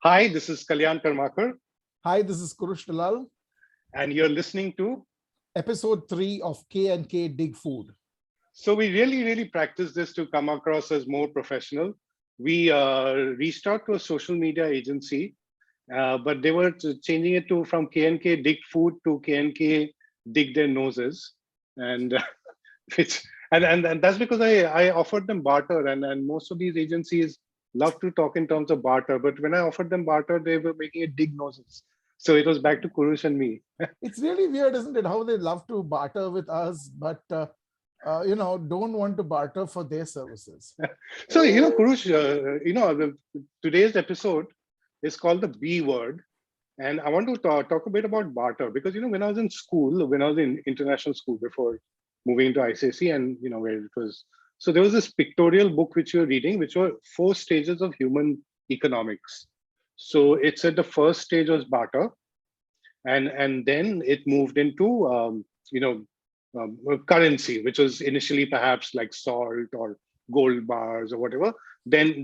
Hi, this is Kalyan Karmakar, Hi, this is Kurush Dalal, and you're listening to. episode 3 of K&K Dig Food. So, we really practice this to come across as more professional. We reached out to a social media agency, but they were changing it to from K&K Dig Food to K&K Dig Their Noses. And which and that's because I offered them barter, and most of these agencies love to talk in terms of barter, but when I offered them barter, they were making it dig noses. So it was back to Kurush and me. It's really weird, isn't it? How they love to barter with us, but don't want to barter for their services. So Kurush, today's episode is called the B word, and I want to talk a bit about barter because when I was in school, when I was in international school before moving into ICSE, and where it was. So there was this pictorial book which you were reading, which were 4 stages of human economics. So it said the first stage was barter, and then it moved into currency, which was initially perhaps like salt or gold bars or whatever. Then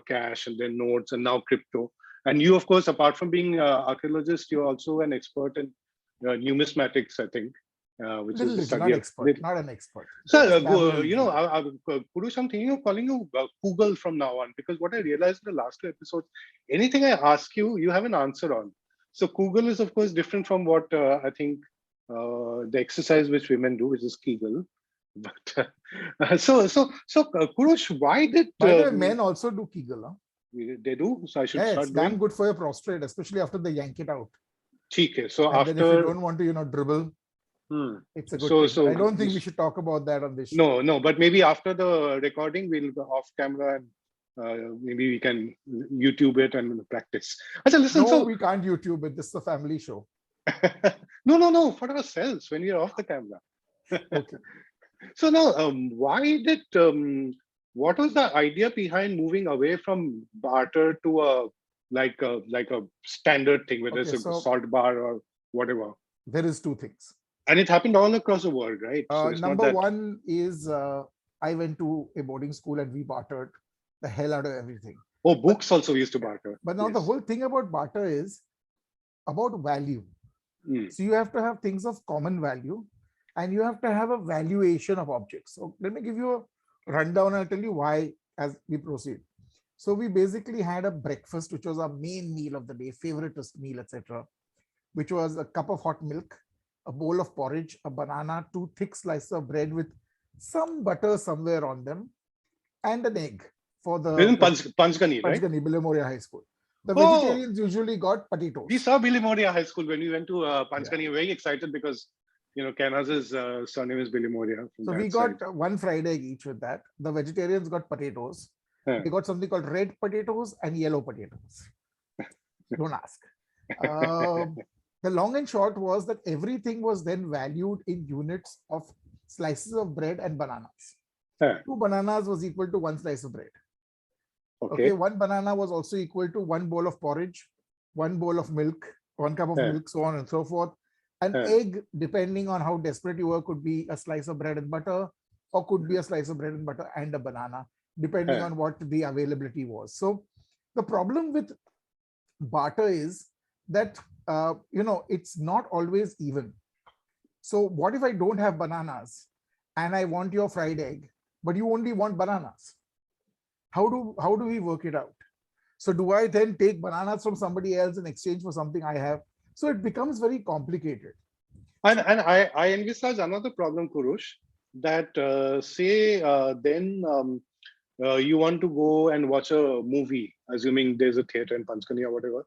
cash, and then notes, and now crypto. And you, of course, apart from being an archaeologist, you're also an expert in numismatics, I think, which is the study not of. expert, not an expert. So, Purush, I'm thinking of calling you Google from now on, because what I realized in the last 2 episodes, anything I ask you, you have an answer on. So Google is, of course, different from what I think the exercise which women do, which is Kegel. But Kurush, why did By the way, men also do Kegel? Huh? They do? So I should Yeah, start it's doing. damn good for your prostate, especially after they yank it out. Okay, so and after then if you don't want to, dribble, it's a good thing. So I don't think we should talk about that on this show. No, but maybe after the recording, we'll go off camera and maybe we can YouTube it and practice. Achha, listen, no, we can't YouTube it. This is a family show. No, for ourselves when we're off the camera. Okay. So now, what was the idea behind moving away from barter to a standard thing, whether it's a salt bar or whatever? There is 2 things. And it happened all across the world, right? So it's number one is I went to a boarding school and we bartered the hell out of everything. Oh, books also used to barter. But now the whole thing about barter is about value. So you have to have things of common value, and you have to have a valuation of objects. So let me give you a rundown and I'll tell you why as we proceed. So we basically had a breakfast, which was our main meal of the day, favoritist meal, etc., which was a cup of hot milk, a bowl of porridge, a banana, 2 thick slices of bread with some butter somewhere on them, and an egg for the Panchgani, right? Panchgani, Bilamoria High School. The vegetarians usually got potatoes. We saw Bilamoria High School when we went to Panchgani. Yeah. Very excited because Kainaz's surname is Bilamoria. So we got 1 fried egg each with that. The vegetarians got potatoes. Yeah. They got something called red potatoes and yellow potatoes. Don't ask. The long and short was that everything was then valued in units of slices of bread and bananas. Yeah. 2 bananas was equal to 1 slice of bread. Okay, 1 banana was also equal to 1 bowl of porridge, 1 bowl of milk, 1 cup of milk, so on and so forth. An egg, depending on how desperate you were, could be a slice of bread and butter, or could be a slice of bread and butter and a banana, depending on what the availability was. So the problem with barter is that, it's not always even. So what if I don't have bananas and I want your fried egg, but you only want bananas? How do we work it out? So do I then take bananas from somebody else in exchange for something I have? So it becomes very complicated. And I envisage another problem, Kurush, that you want to go and watch a movie, assuming there's a theater in Panchgani or whatever,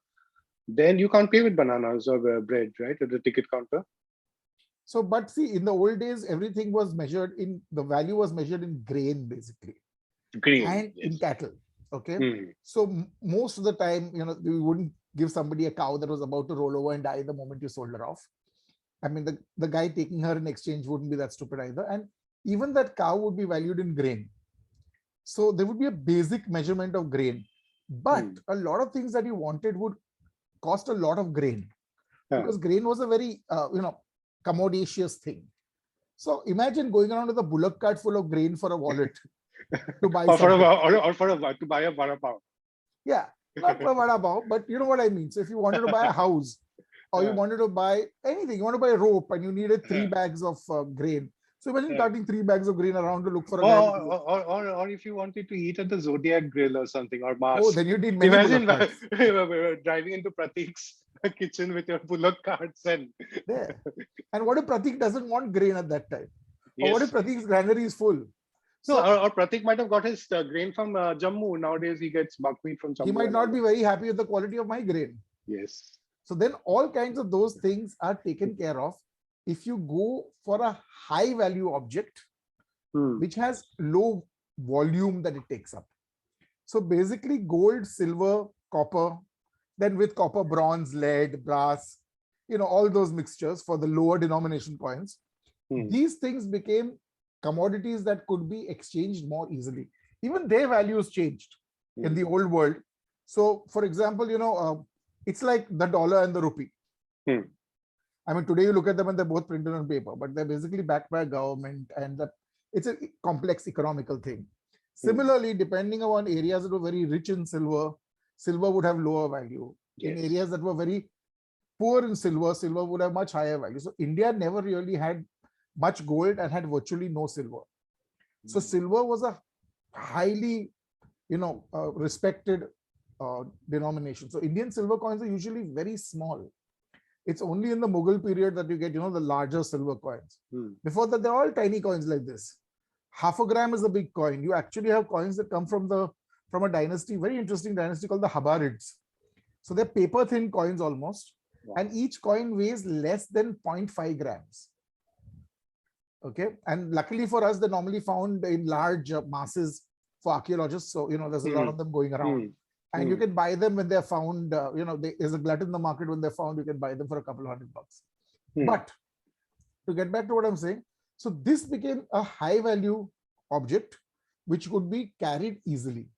then you can't pay with bananas or bread, right, at the ticket counter. So, but see, in the old days, everything was measured the value was measured in grain, basically. Grain. And in cattle. Okay. So most of the time, you wouldn't give somebody a cow that was about to roll over and die the moment you sold her off. I mean, the guy taking her in exchange wouldn't be that stupid either. And even that cow would be valued in grain. So there would be a basic measurement of grain. But a lot of things that you wanted would cost a lot of grain. Because grain was a very, commodious thing. So imagine going around with a bullock cart full of grain for a wallet. To buy to buy a vada pav. Yeah. not for vada pav, but you know what I mean. So if you wanted to buy a house, or you wanted to buy anything, you want to buy rope and you needed 3 bags of grain. So imagine carting 3 bags of grain around to look for a guy. Or if you wanted to eat at the Zodiac Grill or something, or Mars. Oh, then you need many Imagine bullock carts. driving into Pratik's kitchen with your bullock carts and there. And what if Pratik doesn't want grain at that time? Yes. Or what if Pratik's granary is full? So, or Pratik might have got his grain from Jammu. Nowadays, he gets buckwheat from Jammu. He might not be very happy with the quality of my grain. Yes. So then all kinds of those things are taken care of if you go for a high value object, which has low volume that it takes up. So basically gold, silver, copper, then with copper, bronze, lead, brass, all those mixtures for the lower denomination coins. These things became commodities that could be exchanged more easily. Even their values changed in the old world. So for example, it's like the dollar and the rupee. I mean, today you look at them and they're both printed on paper, but they're basically backed by a government, and it's a complex economical thing. Similarly, depending on areas that were very rich in silver, silver would have lower value. Yes. In areas that were very poor in silver, silver would have much higher value. So India never really had much gold and had virtually no silver. So silver was a highly, respected denomination. So Indian silver coins are usually very small. It's only in the Mughal period that you get, the larger silver coins. Before that, they're all tiny coins like this. Half a gram is a big coin. You actually have coins that come from a dynasty, very interesting dynasty called the Habarids. So they're paper thin coins almost. Wow. And each coin weighs less than 0.5 grams. Okay. And luckily for us, they're normally found in large masses for archaeologists. So, there's a lot of them going around. And you can buy them when they're found, there's a glut in the market. When they're found, you can buy them for a couple $100. But to get back to what I'm saying, so this became a high value object, which could be carried easily.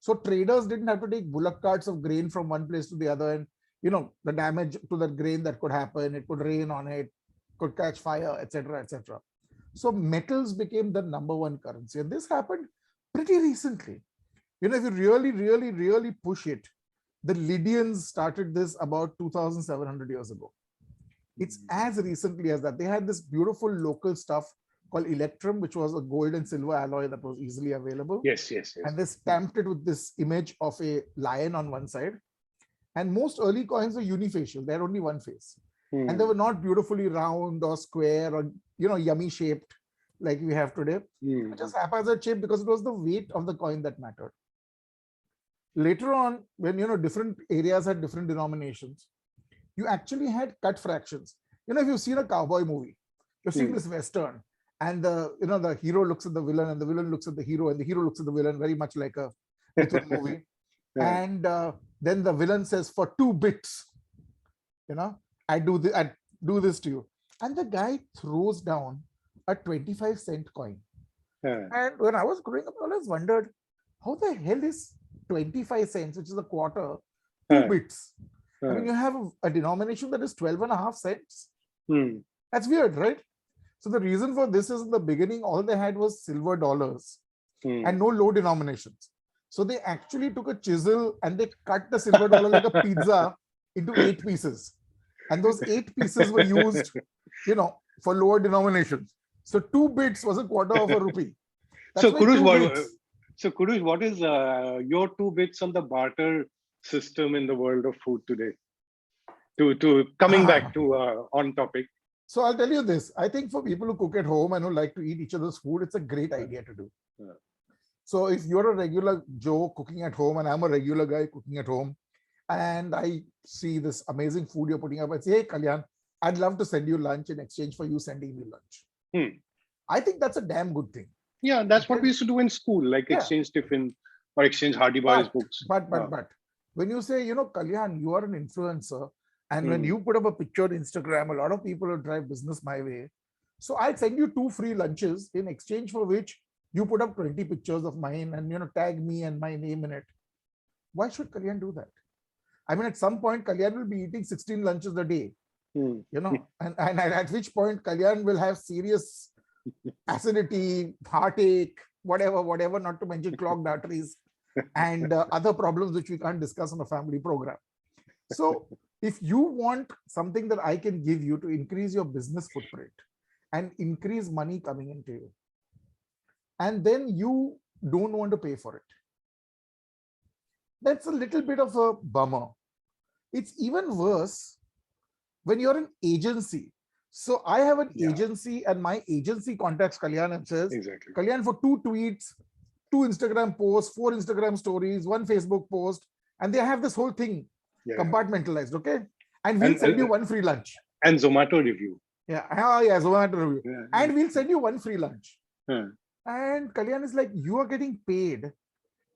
So traders didn't have to take bullock carts of grain from one place to the other. And, the damage to the grain that could happen, it could rain on it, could catch fire, etc., etc. So metals became the #1 currency. And this happened pretty recently. If you really, really, really push it, the Lydians started this about 2,700 years ago. It's as recently as that. They had this beautiful local stuff called electrum, which was a gold and silver alloy that was easily available. Yes. And they stamped it with this image of a lion on one side. And most early coins were unifacial. They had only one face. And they were not beautifully round or square or, yummy shaped like we have today. It just haphazard shape because it was the weight of the coin that mattered. Later on, when different areas had different denominations, you actually had cut fractions. If you've seen a cowboy movie, you're seeing this Western, and the hero looks at the villain, and the villain looks at the hero, and the hero looks at the villain, very much like a movie. And then the villain says, "For 2 bits, I do this to you," and the guy throws down a 25-cent coin. And when I was growing up, I always wondered, how the hell is 25 cents, which is a quarter, 2 bits? I mean, you have a denomination that is 12.5 cents. That's weird, right? So the reason for this is in the beginning, all they had was silver dollars and no low denominations. So they actually took a chisel and they cut the silver dollar like a pizza into 8 pieces. And those 8 pieces were used, for lower denominations. So 2 bits was a quarter of a rupee. So Kurush, what is your 2 bits on the barter system in the world of food today? To coming back to on topic. So I'll tell you this. I think for people who cook at home and who like to eat each other's food, it's a great idea to do. So if you're a regular Joe cooking at home and I'm a regular guy cooking at home, and I see this amazing food you're putting up, I say, "Hey, Kalyan, I'd love to send you lunch in exchange for you sending me lunch." I think that's a damn good thing. Yeah, that's what we used to do in school, like exchange tiffin or exchange Hardy Boys books. But when you say, Kalyan, you are an influencer, and when you put up a picture on Instagram, a lot of people will drive business my way. So I'd send you 2 free lunches in exchange for which you put up 20 pictures of mine and tag me and my name in it. Why should Kalyan do that? I mean, at some point, Kalyan will be eating 16 lunches a day, and at which point Kalyan will have serious acidity, heartache, whatever, not to mention clogged arteries. and other problems which we can't discuss on a family program. So if you want something that I can give you to increase your business footprint and increase money coming into you, and then you don't want to pay for it, that's a little bit of a bummer. It's even worse when you're an agency. So I have an agency, and my agency contacts Kalyan and says, Kalyan, for 2 tweets, 2 Instagram posts, 4 Instagram stories, 1 Facebook post, and they have this whole thing compartmentalized, okay? And we'll send you 1 free lunch. And Zomato review. Yeah, Zomato review. And we'll send you 1 free lunch. And Kalyan is like, you are getting paid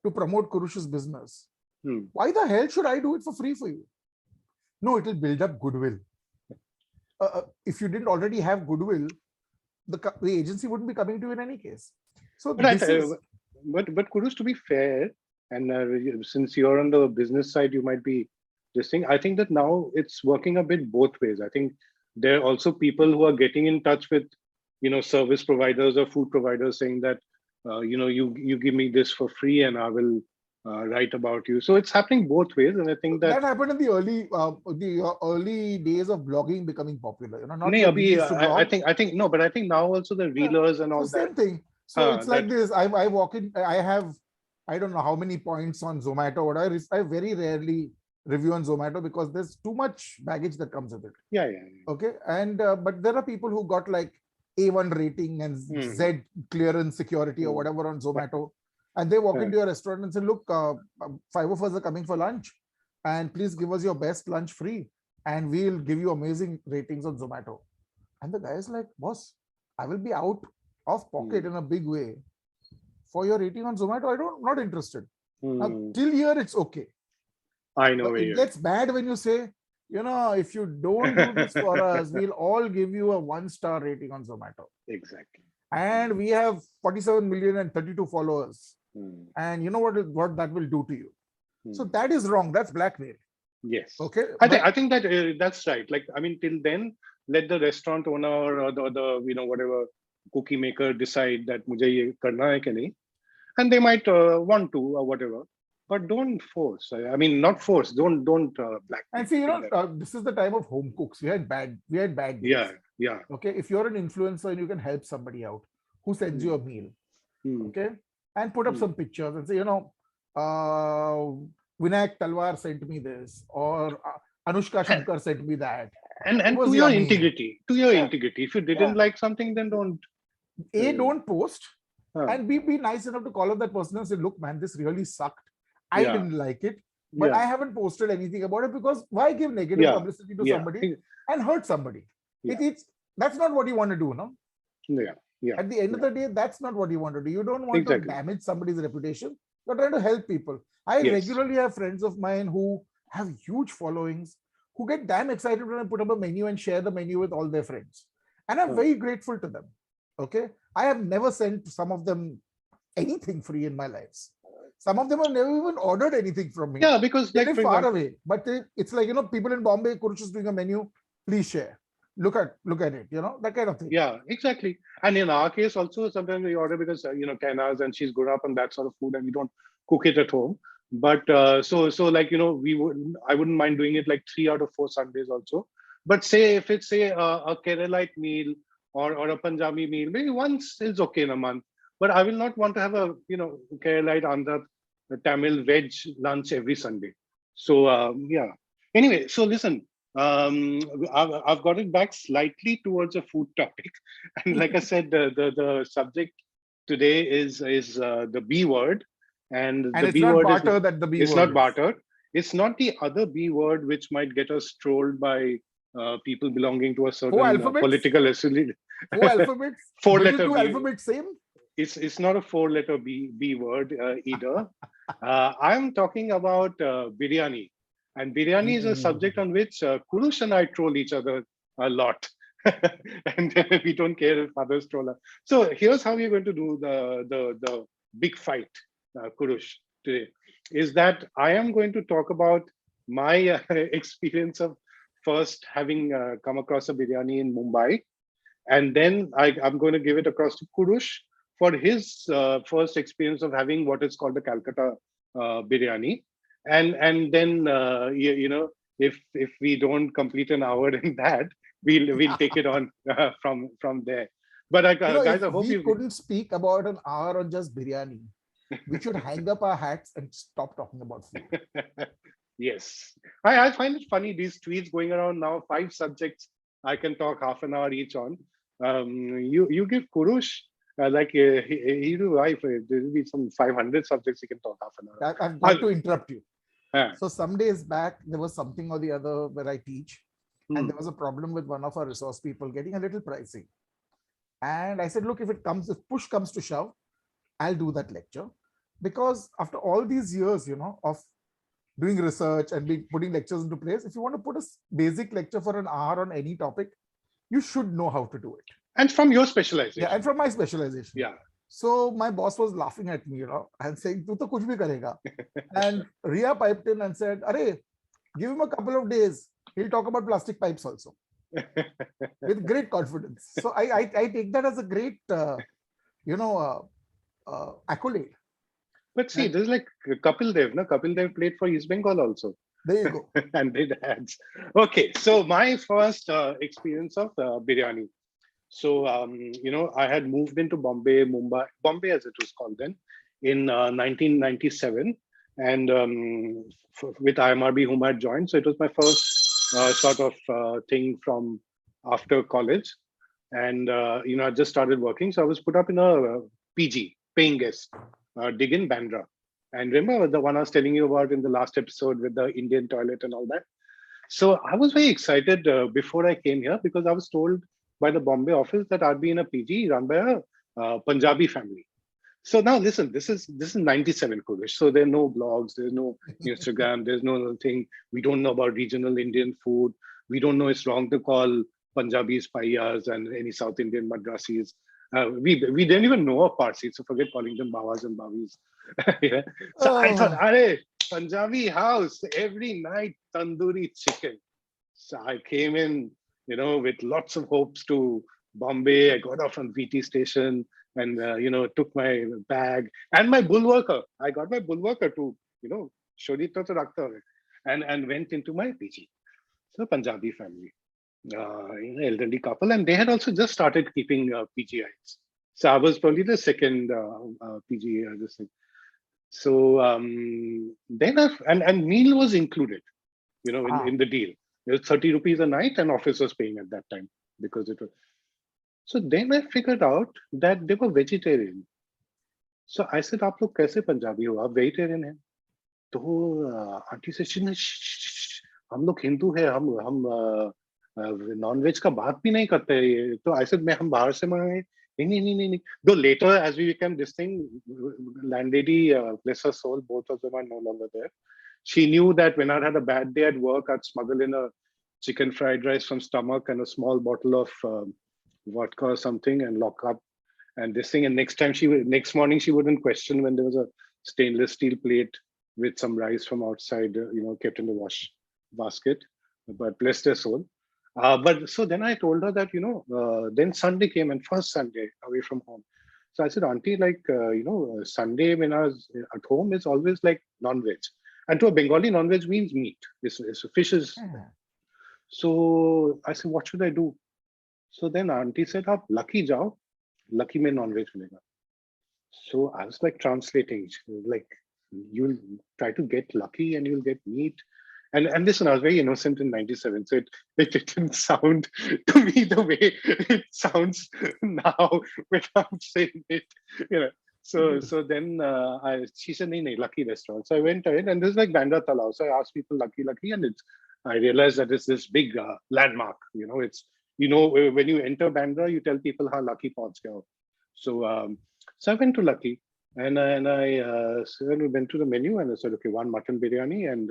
to promote Kurush's business. Why the hell should I do it for free for you? No, it will build up goodwill. If you didn't already have goodwill, the agency wouldn't be coming to you in any case. So but Kurush, to be fair, and since you're on the business side, you might be this thing. I think that now it's working a bit both ways. I think there are also people who are getting in touch with, service providers or food providers saying that, you give me this for free and I will write about you. So it's happening both ways, and I think that happened in the early days of blogging becoming popular. I think no, but I think now also the reelers and all that. Same thing. So it's like this. I walk in. I have, I don't know how many points on Zomato. But I very rarely review on Zomato because there's too much baggage that comes with it. Yeah. Okay, and but there are people who got like A1 rating and Z clearance security or whatever on Zomato. And they walk into your restaurant and say, look, 5 of us are coming for lunch, and please give us your best lunch free, and we'll give you amazing ratings on Zomato. And the guy is like, boss, I will be out of pocket in a big way for your rating on Zomato. Not interested. Now, till here, it's okay. I know. But it gets bad when you say, if you don't do this for us, we'll all give you a 1-star rating on Zomato. Exactly. And we have 47 million and 32 followers. And you know what that will do to you. So that is wrong. That's blackmail. Yes. Okay. I think that that's right. Like, I mean, till then, let the restaurant owner or the whatever cookie maker decide that mujhe ye karna hai ki nahi, and they might want to or whatever, but don't force. I mean, not force. Don't blackmail. And see, this is the time of home cooks. We had bad days. Yeah. Okay. If you're an influencer and you can help somebody out who sends you a meal, okay, and put up some pictures and say, Vinayak Talwar sent me this, or Anushka Shankar sent me that. And to your integrity. If you didn't like something, then don't. Don't post, and be nice enough to call up that person and say, look, man, this really sucked. I didn't like it, but I haven't posted anything about it, because why give negative publicity to somebody and hurt somebody? That's not what you want to do, no? Yeah. At the end of the day, that's not what you want to do. You don't want to damage somebody's reputation. You're trying to help people. I regularly have friends of mine who have huge followings, who get damn excited when I put up a menu and share the menu with all their friends. And I'm very grateful to them. Okay. I have never sent some of them anything free in my lives. Some of them have never even ordered anything from me. Yeah, because they live far away. But it's like, people in Bombay, Kurush is doing a menu, please share. Look at it, that kind of thing. Yeah, exactly. And in our case also, sometimes we order because Kainaz and she's grown up on that sort of food, and we don't cook it at home. But so like I wouldn't mind doing it like 3 out of 4 Sundays also. But say if it's a Keralite meal or a Punjabi meal, maybe once is okay in a month. But I will not want to have a Keralite, Andhra, Tamil veg lunch every Sunday. So Anyway, so listen. I've got it back slightly towards a food topic, and like I said, the subject today is the B word, and the B word is not barter. It's not the other B word which might get us trolled by people belonging to a certain political affiliation. 4 alphabets. 4-letter B. Alphabets same. It's not a 4-letter B word either. I'm talking about biryani. And biryani is a subject on which Kurush and I troll each other a lot. And we don't care if others troll us. So here's how we're going to do the big fight, Kurush, today. Is that I am going to talk about my experience of first having come across a biryani in Mumbai. And then I'm going to give it across to Kurush for his first experience of having what is called the Calcutta biryani, and then if we don't complete an hour in that, we'll take it on from there. But If guys, I hope we you. couldn't speak about an hour on just biryani, we should hang up our hats and stop talking about food. Yes, I find it funny, these tweets going around now. 5 subjects I can talk half an hour each on. You give Kurush he do life. There will be some 500 subjects he can talk half an hour. I've got to interrupt you. Yeah. So some days back, there was something or the other where I teach, and there was a problem with one of our resource people getting a little pricey. And I said, look, if push comes to shove, I'll do that lecture. Because after all these years, of doing research and putting lectures into place, if you want to put a basic lecture for an hour on any topic, you should know how to do it. And from your specialization. Yeah, and from my specialization. Yeah. So my boss was laughing at me, and saying, "Tu to kuch bhi karega." And Rhea piped in and said, "Arey, give him a couple of days. He'll talk about plastic pipes also." With great confidence. So I take that as a great, accolade. But see, there's like Kapil Dev, no? Kapil Dev played for East Bengal also. There you go. And did ads. Okay, so my first experience of biryani. So, I had moved into Bombay as it was called then, in 1997. And with IMRB, whom I had joined. So it was my first sort of thing from after college. And, I just started working. So I was put up in a PG, paying guest, dig in Bandra. And remember the one I was telling you about in the last episode with the Indian toilet and all that? So I was very excited before I came here, because I was told by the Bombay office that I'd be in a PG run by a Punjabi family. So now listen, this is 97, Kurush. So there are no blogs, there's no Instagram, there's no thing. We don't know about regional Indian food. We don't know it's wrong to call Punjabis paiyas and any South Indian Madrasis. We didn't even know of Parsi, so forget calling them Bawas and Bavis. Yeah. So I thought, Punjabi house, every night tandoori chicken. So I came in, with lots of hopes to Bombay. I got off on VT station and, took my bag and my bulwarker. I got my bulwarker too, Shodita to Rakta, and went into my PG. So Punjabi family, elderly couple, and they had also just started keeping PGIs. So I was probably the second PG. This thing. So then and meal was included, in the deal. It was 30 rupees a night, and office was paying at that time because it was. So then I figured out that they were vegetarian. So I said, "आप लोग कैसे पंजाबी हो? आप vegetarian हैं?" तो aunty से, हम लोग हिंदू है, हम नॉन-वेज का बात भी नहीं करते हैं. तो I said, हम बाहर से मंगाए. नहीं. Though later, as we became this thing, landlady, bless her soul, both of them are no longer there. She knew that when I had a bad day at work, I'd smuggle in a chicken fried rice from stomach and a small bottle of vodka or something and lock up and this thing. And next morning, she wouldn't question when there was a stainless steel plate with some rice from outside, kept in the wash basket. But bless their soul. But so then I told her that, then Sunday came, and first Sunday away from home. So I said, Auntie, Sunday when I was at home is always like non-veg. And to a Bengali, non-veg means meat. It's fish is. So I said, what should I do? So then Auntie said, "Aap Lucky jao, Lucky mein non-veg milega." So I was like translating, like, you'll try to get lucky and you'll get meat. And listen, I was very innocent in 97, so it didn't sound to me the way it sounds now when I'm saying it, So then she said, "Nee, Lucky restaurant." So I went ahead, and this is like Bandra Talao. So I asked people Lucky, and I realized that it's this big landmark. It's when you enter Bandra, you tell people how Lucky pahunch gaya ho. So I went to Lucky. And I went to the menu and I said, okay, one mutton biryani and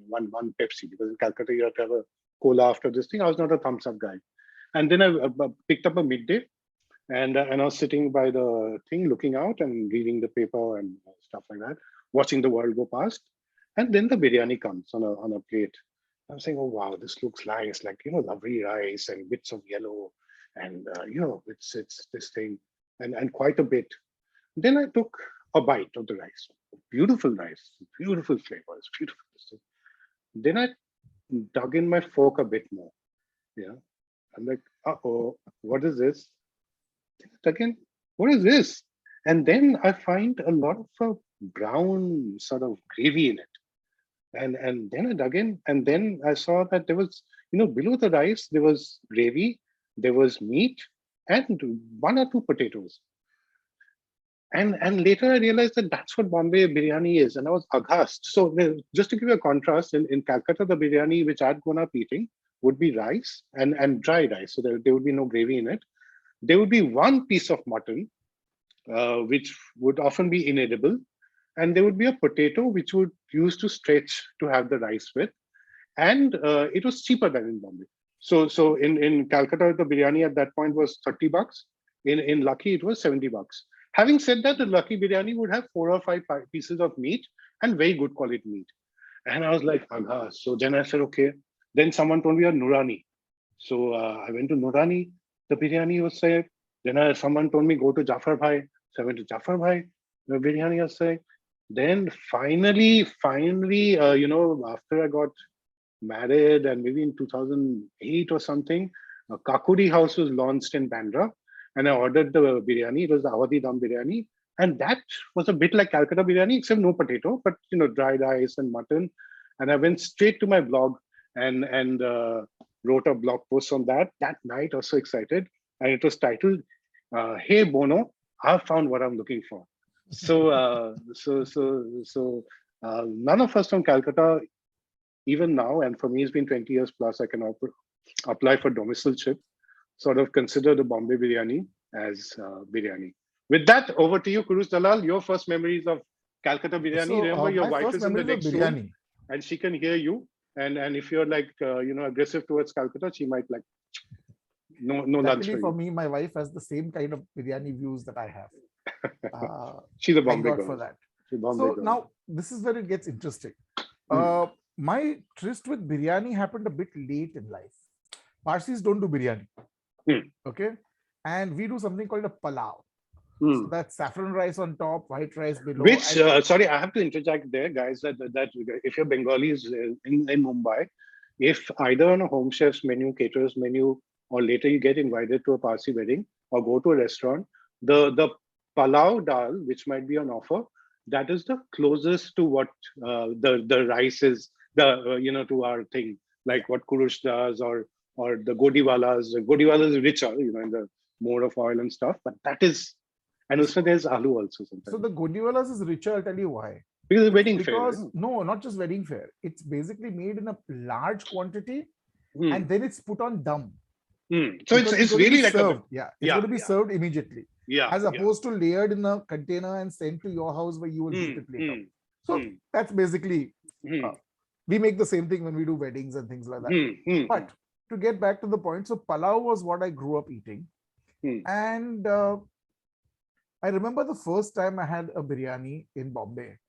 one Pepsi, because in Calcutta you have to have a cola after this thing. I was not a thumbs up guy. And then I picked up a midday and I was sitting by the thing, looking out and reading the paper and stuff like that, watching the world go past. And then the biryani comes on a plate. I'm saying, oh, wow, this looks nice, like, lovely rice and bits of yellow. And, it's this thing and quite a bit. Then I took a bite of the rice. beautiful rice, beautiful flavors, beautiful stuff. Then I dug in my fork a bit more. Yeah. I'm like, uh-oh, what is this? Again, what is this? And then I find a lot of brown sort of gravy in it. And then I dug in, and then I saw that there was, below the rice, there was gravy, there was meat, and one or two potatoes. And later I realized that that's what Bombay biryani is, and I was aghast. So just to give you a contrast, in Calcutta, the biryani which I'd grown up eating would be rice and dry rice, so there would be no gravy in it. There would be one piece of mutton, which would often be inedible, and there would be a potato which would use to stretch to have the rice with, and it was cheaper than in Bombay. So in Calcutta, the biryani at that point was $30. In Lucky, it was $70. Having said that, the Lucky biryani would have 4 or 5 pieces of meat and very good quality meat. And I was like, Agha. So then I said, okay. Then someone told me a Nurani. So I went to Nurani. The biryani was said. Then someone told me go to Jafar Bhai. So I went to Jafar Bhai. The biryani was said. Then finally, after I got married and maybe in 2008 or something, a Kakuri house was launched in Bandra, and I ordered the biryani. It was the Awadhi Dum biryani, and that was a bit like Calcutta biryani, except no potato, but dry rice and mutton. And I went straight to my blog and wrote a blog post on that night. I was so excited, and it was titled "Hey Bono, I've found what I'm looking for." So none of us from Calcutta, even now, and for me it's been 20 years plus, I can apply for domicileship, sort of consider the Bombay biryani as biryani. With that, over to you, Kurush Dalal, your first memories of Calcutta biryani. So, Remember, your my wife first is in the memories of next room biryani. and she can hear you. And if you're like, aggressive towards Calcutta, she might like, no lunch Luckily for for you. me, my wife has the same kind of biryani views that I have. She's a Thank Bombay God girl. for that. She's a Bombay So girl. now this is where it gets interesting. Hmm. My tryst with biryani happened a bit late in life. Parsis don't do biryani. Okay. And we do something called a palau. So that's saffron rice on top, white rice below. Which, sorry, I have to interject there, guys, that if you're Bengalis in Mumbai, if either on a home chef's menu, caterer's menu, or later you get invited to a Parsi wedding or go to a restaurant, the palau dal, which might be on offer, that is the closest to what the rice is, to our thing, like what Kurush does or the Godiwalas. Godiwalas is richer, in the more of oil and stuff, but that is. And also there's aloo also sometimes. So the Godiwalas is richer, I'll tell you why. Because it's wedding fare. Because no, not just wedding fare. It's basically made in a large quantity and then it's put on dum. So it's really like served. It's going to be served immediately. Yeah. As opposed to layered in a container and sent to your house where you will eat it later. So that's basically we make the same thing when we do weddings and things like that. But to get back to the point, so palau was what I grew up eating. And I remember the first time I had a biryani in Bombay,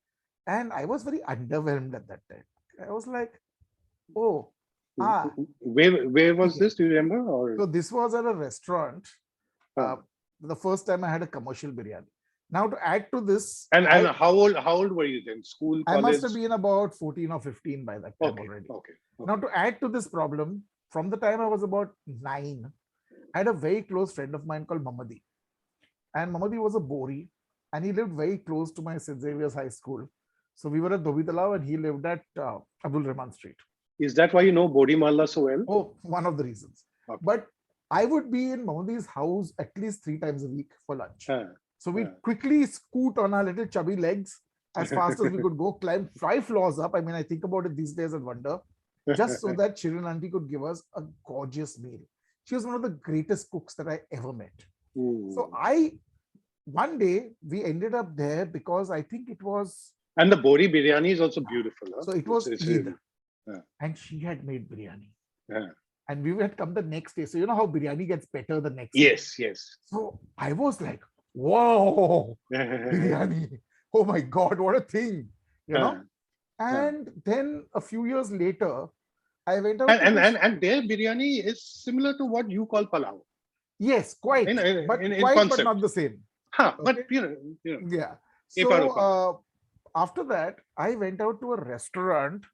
and I was very underwhelmed at that time. I was like, oh, where was this? Do you remember? Or? So this was at a restaurant. The first time I had a commercial biryani. Now to add to this, and how old were you then? School, college? I must have been about 14 or 15 by that time already. Okay. Now to add to this problem, from the time I was about 9, I had a very close friend of mine called Mamadi. And Mamadi was a Bori, and he lived very close to my St. Xavier's High School. So we were at Dhobi Talab, and he lived at Abdul Rahman Street. Is that why you know Bodi Mahalla so well? Oh, one of the reasons. Okay. But I would be in Mamadi's house at least 3 times a week for lunch. So we quickly scoot on our little chubby legs as fast as we could go, climb 5 floors up. I mean, I think about it these days and wonder, just so that Shirin auntie could give us a gorgeous meal. She was one of the greatest cooks that I ever met. So one day we ended up there because I think it was. And the Bori biryani is also beautiful. Huh? So it was Eid. And she had made biryani. And we had come the next day. So you know how biryani gets better the next day? Yes. So I was like, whoa, biryani. Oh my God, what a thing. You know? And then a few years later, I went out. And their biryani is similar to what you call palau. Yes, quite. But not the same. But Yeah. So after that, I went out to a restaurant.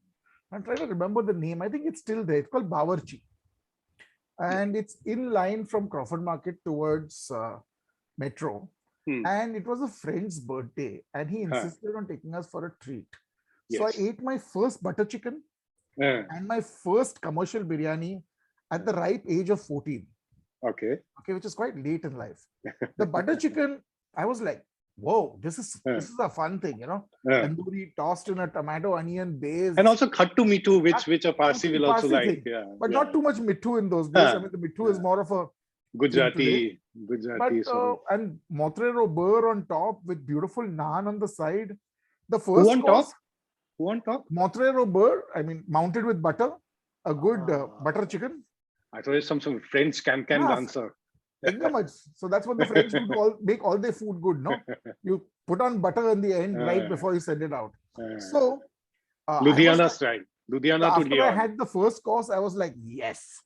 I'm trying to remember the name. I think it's still there. It's called Bawarchi. And it's in line from Crawford Market towards Metro. And it was a friend's birthday. And he insisted on taking us for a treat. So I ate my first butter chicken and my first commercial biryani at the ripe age of 14. Okay, which is quite late in life. The butter chicken, I was like, whoa, this is a fun thing, Tandoori tossed in a tomato, onion base. And also khattu mittu, which a Parsi will also like. But not too much mittu in those days. I mean, the mittu is more of a Gujarati. But, and Montrero burr on top with beautiful naan on the side. The first Who on top? Montrero burr, I mean, mounted with butter, a good butter chicken. I thought it's some French can dancer. So that's what the French do, make all their food good, no? You put on butter in the end right before you send it out. So Ludhiana style. After I had the first course, I was like, yes.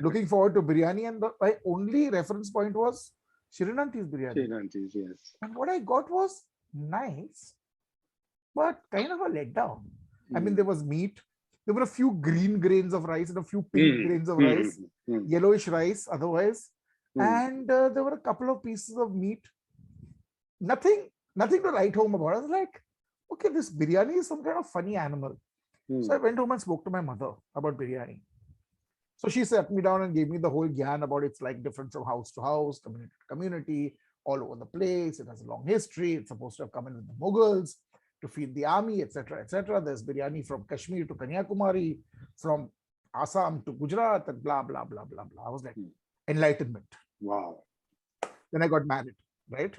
Looking forward to biryani, and my only reference point was Shirinanti's biryani. Shirinanti's, yes. And what I got was nice, but kind of a letdown. I mean, there was meat. There were a few green grains of rice and a few pink grains of rice, yellowish rice otherwise. And there were a couple of pieces of meat. Nothing to write home about. I was like, okay, this biryani is some kind of funny animal. So I went home and spoke to my mother about biryani. So she sat me down and gave me the whole gyan about it's like different from house to house, community to community, all over the place. It has a long history. It's supposed to have come in with the Mughals to feed the army, etc., etc. There's biryani from Kashmir to Kanyakumari, from Assam to Gujarat, and blah, blah, blah, blah, blah. I was like, enlightenment. Wow. Then I got married, right?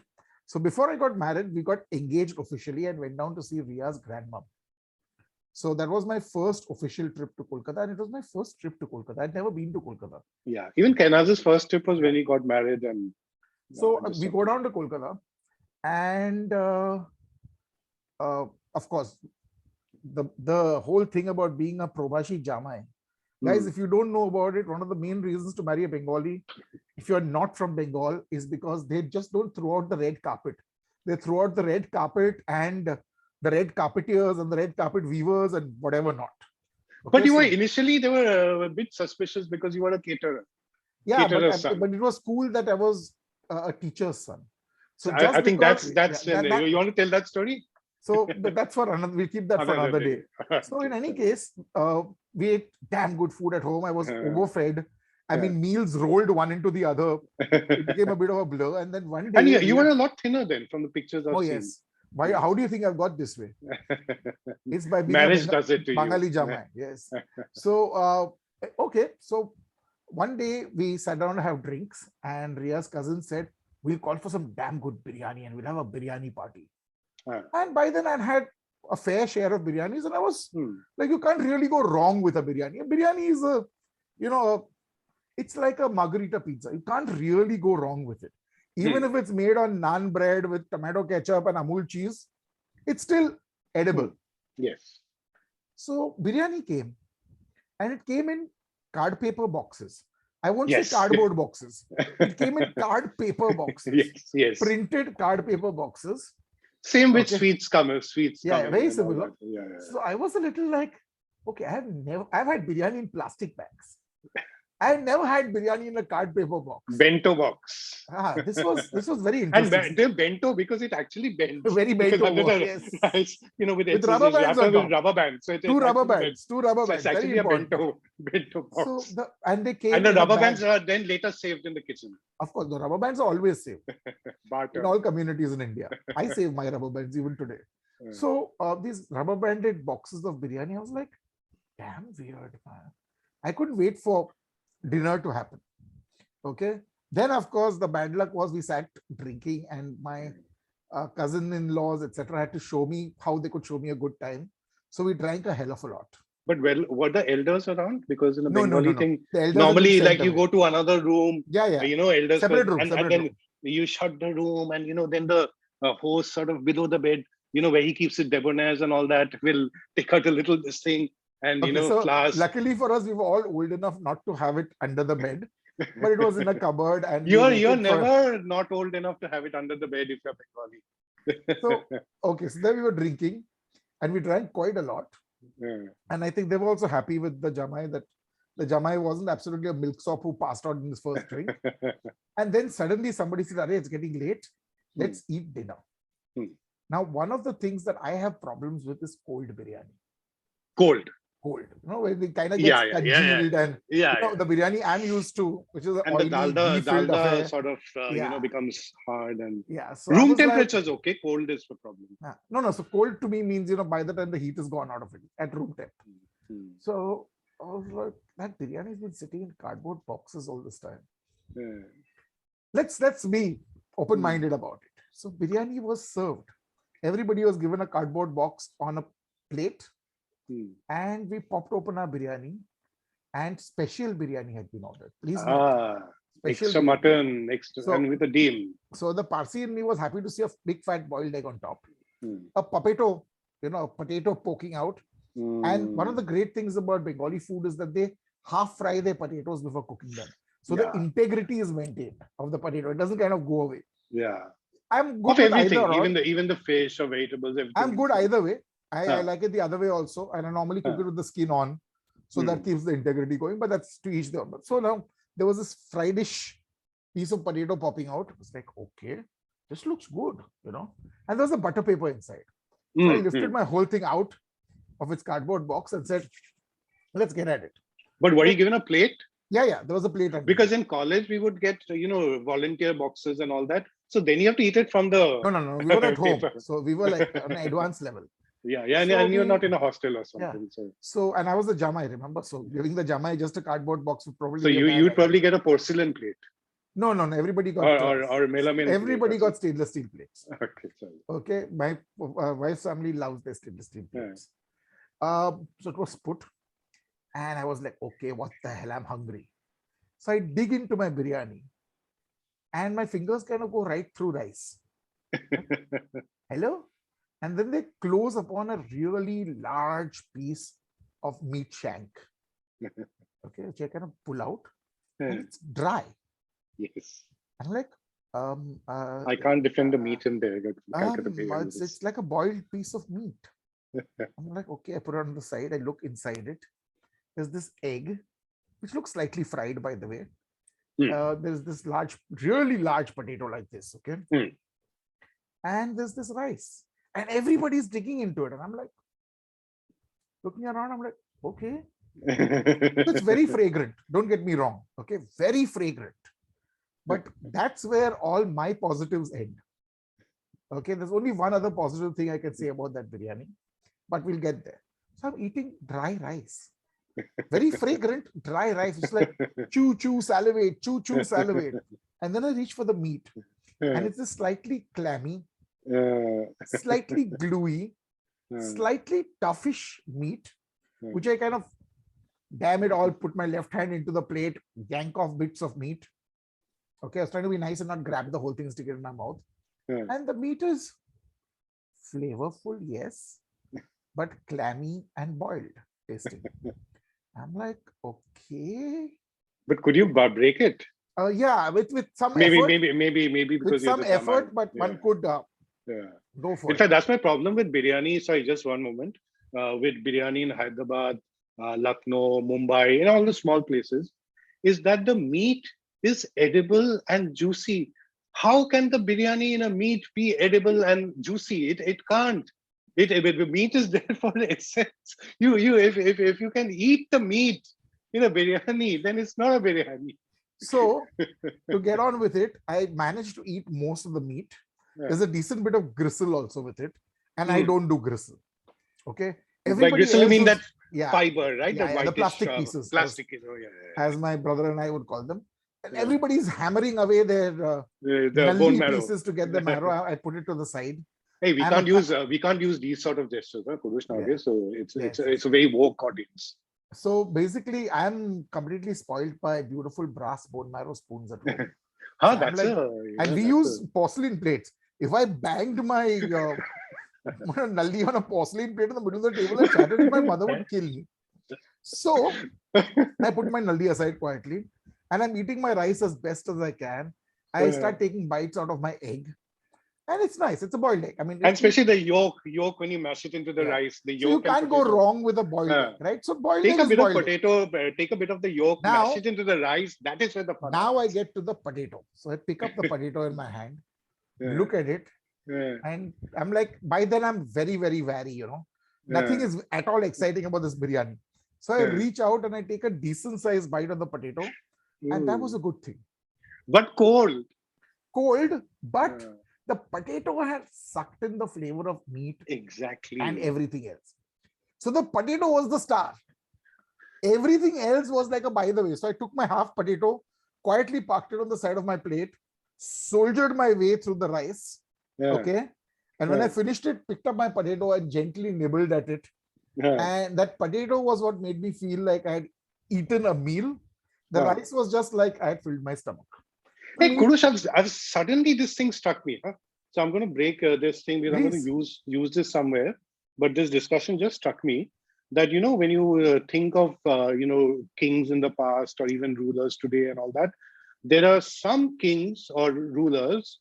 So before I got married, we got engaged officially and went down to see Rhea's grandmom. So that was my first official trip to Kolkata, and it was my first trip to Kolkata. I'd never been to Kolkata. Yeah, even Kainaz's first trip was when he got married. And so we go down to Kolkata, and of course, the whole thing about being a Probashi Jamai. Guys, if you don't know about it, one of the main reasons to marry a Bengali, if you're not from Bengal, is because they just don't throw out the red carpet. They throw out the red carpet and the red carpeters and the red carpet weavers and whatever not. Okay, but you were initially, they were a bit suspicious because you were a caterer. Yeah, but it was cool that I was a teacher's son. So I think that's you want to tell that story? So that's for another, we'll keep that for another day. So in any case, we ate damn good food at home. I was overfed. I mean, meals rolled one into the other. It became a bit of a blur. And then one day... And you were a lot thinner then from the pictures I've seen. Yes. Why? How do you think I've got this way? It's by being marriage does it to Bengali you. Jamai. Yes. So, okay. So one day we sat down to have drinks and Rhea's cousin said, we'll call for some damn good biryani and we'll have a biryani party. And by then I'd had a fair share of biryanis and I was like, you can't really go wrong with a biryani. A biryani is it's like a margarita pizza. You can't really go wrong with it. Even if it's made on naan bread with tomato ketchup and Amul cheese, it's still edible. Yes. So biryani came and it came in card paper boxes. I won't say cardboard boxes. It came in card paper boxes. Yes. Printed card paper boxes. Same with sweets coming. Yeah, very similar. So I was a little like, okay, I've had biryani in plastic bags. I've never had biryani in a card paper box. Bento box. This was very interesting. And they're bento because it actually bends. Very bento. Yes. With rubber bands on top. Rubber bands. So two rubber bands. It's actually a bento box. So and they came. And the rubber bands are then later saved in the kitchen. Of course, the rubber bands are always saved. Barter. In all communities in India. I save my rubber bands even today. So these rubber banded boxes of biryani, I was like, damn weird, man. I couldn't wait for dinner to happen. Okay. Then, of course, the bad luck was we sat drinking and my cousin-in-laws, etc., had to show me how they could show me a good time. So we drank a hell of a lot. But were the elders around? Because in the Bengali thing, normally like you go to another room. Elders. Separate room. And then you shut the room and, then the host sort of below the bed, where he keeps it debonair and all that, will take out a little this thing. And so class. Luckily for us, we were all old enough not to have it under the bed, but it was in a cupboard. And you're never not old enough to have it under the bed if you're Bengali. So, okay, so then we were drinking and we drank quite a lot. And I think they were also happy with the Jamai, that the Jamai wasn't absolutely a milksop who passed out in his first drink. And then suddenly somebody said, "Arey, it's getting late. Let's eat dinner." Now, one of the things that I have problems with is cold biryani. Cold. Cold. You know, where it kind of gets congealed and the biryani I'm used to, which is an oily, ghee-filled affair. Sort of, becomes hard and so room temperature is okay. Cold is the problem. No. So cold to me means, by the time the heat is gone out of it at room temp. So I was like, that biryani has been sitting in cardboard boxes all this time. Let's be open-minded about it. So biryani was served. Everybody was given a cardboard box on a plate, and we popped open our biryani, and special biryani had been ordered. Please note. Extra mutton, and with a deal. So the Parsi in me was happy to see a big fat boiled egg on top, a potato, a potato poking out. And one of the great things about Bengali food is that they half fry their potatoes before cooking them. So the integrity is maintained of the potato. It doesn't kind of go away. I'm good with everything, even the fish or vegetables, everything. I'm good either way. I like it the other way also. And I normally cook it with the skin on. So that keeps the integrity going. But that's to each their own. So now there was this fried-ish piece of potato popping out. It was like, okay, this looks good, And there was a butter paper inside. So I lifted my whole thing out of its cardboard box and said, let's get at it. But were you given a plate? Yeah, there was a plate. Because in college, we would get, volunteer boxes and all that. So then you have to eat it from the... No. We were at home. So we were like on an advanced level. And you're not in a hostel or something. So, and I was the Jamai, remember? So giving the Jamai just a cardboard box would probably... So you'd probably get a porcelain plate. No. Everybody got... Or melamine. Everybody got stainless steel plates. Okay, sorry. Okay, my wife's family loves their stainless steel plates. So it was put. And I was like, okay, what the hell? I'm hungry. So I dig into my biryani. And my fingers kind of go right through rice. Hello? And then they close upon a really large piece of meat shank. Okay, which I kind of pull out. And it's dry. Yes. I'm like, I can't defend the meat in there. It's like a boiled piece of meat. I'm like, okay, I put it on the side. I look inside it. There's this egg, which looks slightly fried, by the way. There's this really large potato like this, okay? And there's this rice. And everybody's digging into it. And I'm like, looking around, I'm like, okay. It's very fragrant. Don't get me wrong. Okay, very fragrant. But that's where all my positives end. Okay, there's only one other positive thing I can say about that biryani, but we'll get there. So I'm eating dry rice. Very fragrant, dry rice. It's like chew, salivate, chew, salivate. And then I reach for the meat. And it's a slightly clammy, slightly gluey, slightly toughish meat, which I kind of, damn it all, put my left hand into the plate, yank off bits of meat. Okay, I was trying to be nice and not grab the whole thing and stick it in my mouth. And the meat is flavorful, yes, but clammy and boiled tasting. I'm like, okay. But could you break it? Yeah, with some maybe, effort. Maybe because with some effort, but one could go for it. In fact, that's my problem with biryani. Sorry, just one moment. With biryani in Hyderabad, Lucknow, Mumbai, all the small places, is that the meat is edible and juicy. How can the biryani in a meat be edible and juicy? It can't. The meat is there for essence. If you can eat the meat in a biryani, then it's not a biryani. So to get on with it, I managed to eat most of the meat. There's a decent bit of gristle also with it, and I don't do gristle. Okay. By gristle, you mean that fiber, right? The plastic pieces. Plastic, as my brother and I would call them. And everybody's hammering away their bone marrow pieces to get the marrow. I put it to the side. Hey, we can't use these sort of gestures, Kurush, nowadays. So it's a very woke audience. So basically, I'm completely spoiled by beautiful brass bone marrow spoons at home. And we use porcelain plates. If I banged my nalli on a porcelain plate in the middle of the table and shattered it, my mother would kill me. So I put my nalli aside quietly, and I'm eating my rice as best as I can. I start taking bites out of my egg. And it's nice. It's a boiled egg. I mean, And especially the yolk when you mash it into the rice, the so you yolk and can't go potato. wrong with a boiled egg, right? So boiled Take egg a is bit of boiled egg. potato, take a bit of the yolk, Now, mash it into the rice. That is where the fun now I happens. get to the potato. So I pick up the potato in my hand, Yeah. look at it, Yeah. and I'm like, by then I'm very, very wary, you know. Nothing is at all exciting about this biryani. So I reach out and I take a decent sized bite of the potato, and that was a good thing. But cold. Cold, but the potato had sucked in the flavor of meat. Exactly. And everything else. So the potato was the star. Everything else was like a by the way. So I took my half potato, quietly parked it on the side of my plate, soldiered my way through the rice. Okay. And when I finished it, picked up my potato and gently nibbled at it. And that potato was what made me feel like I had eaten a meal. The rice was just like I had filled my stomach. Hey, Kurush, I've suddenly this thing struck me. Huh? So I'm going to break this thing because I'm going to use this somewhere. But this discussion just struck me that, you know, when you think of, you know, kings in the past or even rulers today and all that, there are some kings or rulers.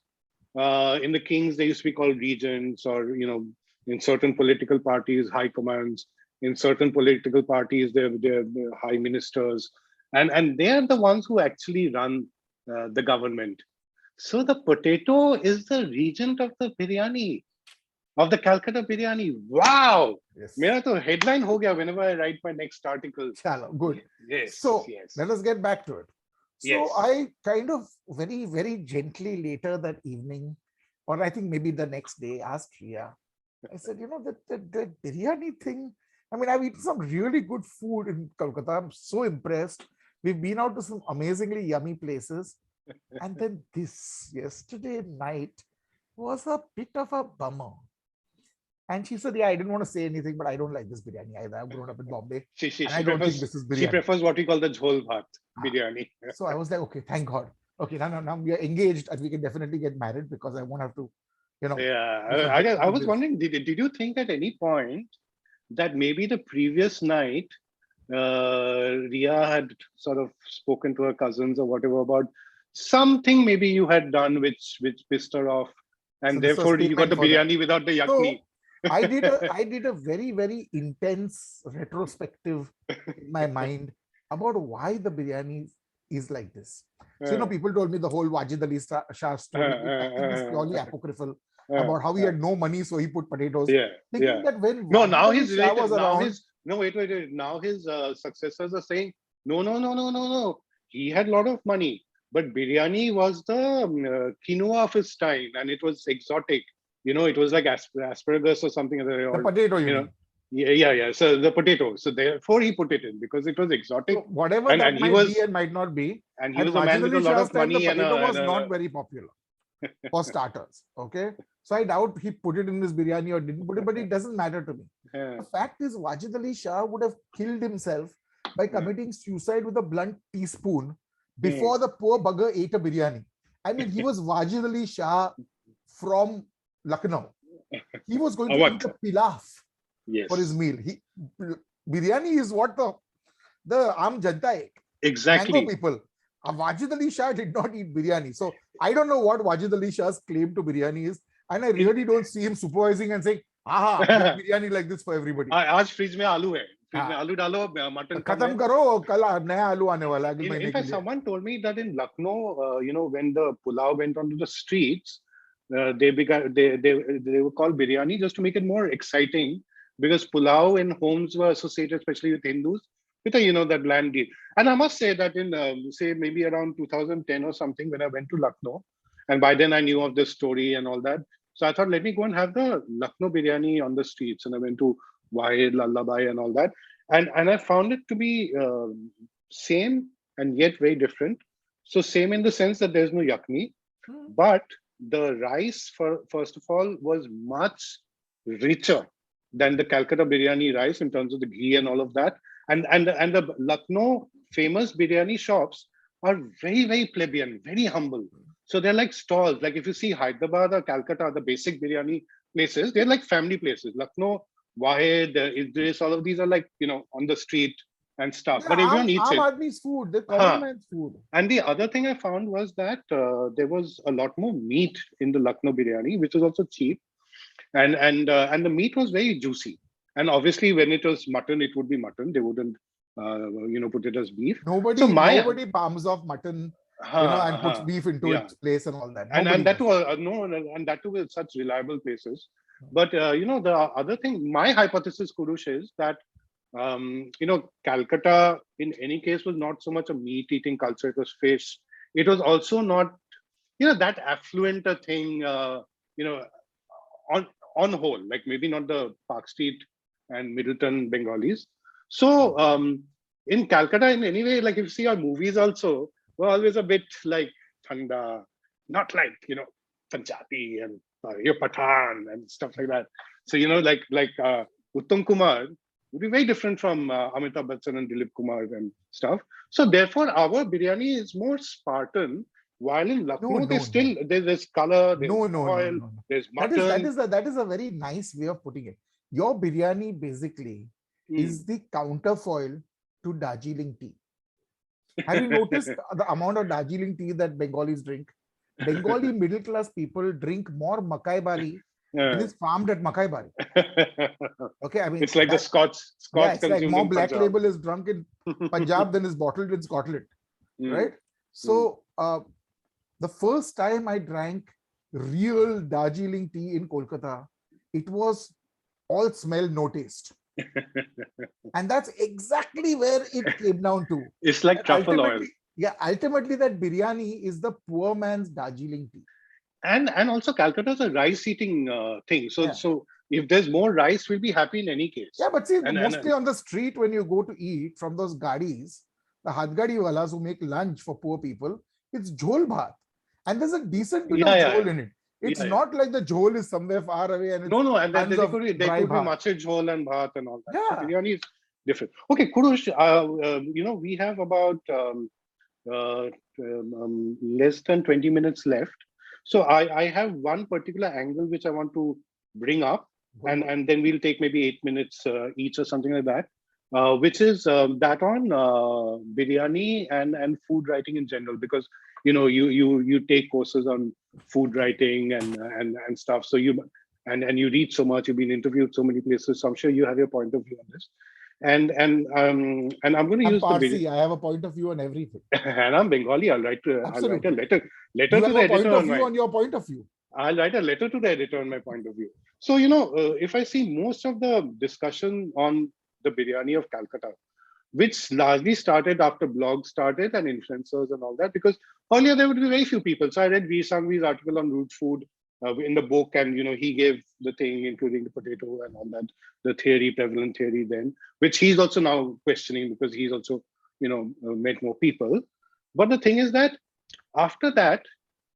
In the kings, they used to be called regents, or, you know, in certain political parties, high commands. In certain political parties, they're high ministers. And they're the ones who actually run the government. So the potato is the regent of the biryani, of the Calcutta biryani. Wow! Yes. Mera to headline ho gaya whenever I write my next article. Chalo, good. Yes. So yes. let us get back to it. So Yes. I kind of very, very gently later that evening, or I think maybe the next day, asked Rhea. I said, you know, the biryani thing. I mean, I've eaten some really good food in Kolkata. I'm so impressed. We've been out to some amazingly yummy places. And then this yesterday night was a bit of a bummer. And she said, yeah, I didn't want to say anything, but I don't like this biryani either. I've grown up in Bombay. I don't think this is biryani. She prefers what we call the jhol bhat biryani. So I was like, okay, thank God. Okay, now we are engaged and we can definitely get married because I won't have to, you know. Yeah, I was wondering, did you think at any point that maybe the previous night, Rhea had sort of spoken to her cousins or whatever about something maybe you had done which pissed her off, and So therefore you got the biryani without the yakni. So I did a very, very intense retrospective in my mind about why the biryani is like this. So, you know, people told me the whole Wajid Ali Shah story is purely apocryphal about how he had no money, so he put potatoes. Thinking that when now Wajid his Ali Shah was around, wait. Now his successors are saying no. He had a lot of money, but biryani was the quinoa of his time, and it was exotic. You know, it was like asparagus or something. The potato, you know. Yeah. So the potato. So therefore he put it in because it was exotic. So whatever that might be and might not be. And he was a man with a lot of money. The potato was not very popular for starters. Okay. So I doubt he put it in his biryani or didn't put it, but it doesn't matter to me. The fact is, Wajid Ali Shah would have killed himself by committing suicide with a blunt teaspoon before the poor bugger ate a biryani. I mean, he was Wajid Ali Shah from Lucknow. He was going to eat a pilaf for his meal. Biryani is what the Aam Janta ate. Exactly. Mango people. Wajid Ali Shah did not eat biryani. So I don't know what Wajid Ali Shah's claim to biryani is. And I really don't see him supervising and saying, biryani like this for everybody. Aaj fridge mein aloo hai. Fridge mein aloo dalo, mutton khatam karo, kal naya aloo aane wala hai. In fact, someone told me that in Lucknow, you know, when the pulao went onto the streets, they were called biryani just to make it more exciting, because pulao in homes were associated, especially with Hindus, with you know, that bland deal. And I must say that in say maybe around 2010 or something, when I went to Lucknow, and by then I knew of this story and all that, so I thought, let me go and have the Lucknow biryani on the streets, and I went to Wahid, Lallabai, and all that, and I found it to be same and yet very different. So same in the sense that there's no yakni, but the rice, first of all, was much richer than the Calcutta biryani rice in terms of the ghee and all of that. And the Lucknow famous biryani shops are very, very plebeian, very humble. So they're like stalls. Like if you see Hyderabad or Calcutta, the basic biryani places, they're like family places. Lucknow, Wahid, Idris, all of these are like, you know, on the street, and stuff, Yeah, but everyone eats Aam it. Aadmi's food, the common Huh. man's food. And the other thing I found was that there was a lot more meat in the Lucknow biryani, which was also cheap, and the meat was very juicy. And obviously, when it was mutton, it would be mutton. They wouldn't, put it as beef. So Nobody palms off mutton, and puts ha, beef into yeah, its place and all that. and Nobody that does. was no, and that too with such reliable places. But the other thing, my hypothesis, Kurush, is that Calcutta in any case was not so much a meat-eating culture. It was fish. It was also not, that affluent a thing. On whole, like maybe not the Park Street and Middleton Bengalis. So in Calcutta, in any way, like if you see our movies also, we're always a bit like Thanda, not like Punjabi and your Pathan and stuff like that. So Uttam Kumar would be very different from Amitabh Bachchan and Dilip Kumar and stuff. So therefore, our biryani is more Spartan. While in No, Lucknow, no, no. there's color, there's No, no, no, oil, no, no. there's That is mutton. a very nice way of putting it. Your biryani basically is the counterfoil to Darjeeling tea. Have you noticed the amount of Darjeeling tea that Bengalis drink? Bengali middle class people drink more Makai Bari than is farmed at Makai Bari. Okay, I mean It's like the Scotch it's like consumed more in black Punjab. label is drunk in Punjab than is bottled in Scotland, right? So the first time I drank real Darjeeling tea in Kolkata, it was all smell, no taste. And that's exactly where it came down to. It's like truffle oil. Yeah, ultimately that biryani is the poor man's Darjeeling tea. And also Calcutta is a rice eating thing. So if there's more rice, we'll be happy in any case. Yeah, but see, mostly on the street when you go to eat from those gadis, the hadgadi walas who make lunch for poor people, it's jhol bhat. And there's a decent bit of jhol in it. It's not like the jhol is somewhere far away and it's and there could be mache jhol and bhat and all that. Yeah. So biryani is different. Okay, Kurush, we have about less than 20 minutes left. So I have one particular angle which I want to bring up, and then we'll take maybe 8 minutes each or something like that, which is that on biryani and food writing in general, because you take courses on food writing and stuff. So you read so much, you've been interviewed so many places. So I'm sure you have your point of view on this. And I'm going to use Parsi. I have a point of view on everything. And I'm Bengali. I'll write a letter you to the have a editor point of view on your point of view. I'll write a letter to the editor on my point of view. So if I see most of the discussion on the biryani of Calcutta, which largely started after blogs started and influencers and all that, because earlier there would be very few people. So I read Veer Sanghvi's article on root food in the book, and he gave the thing, including the potato and all that, the prevalent theory then, which he's also now questioning because he's also met more people. But the thing is that after that,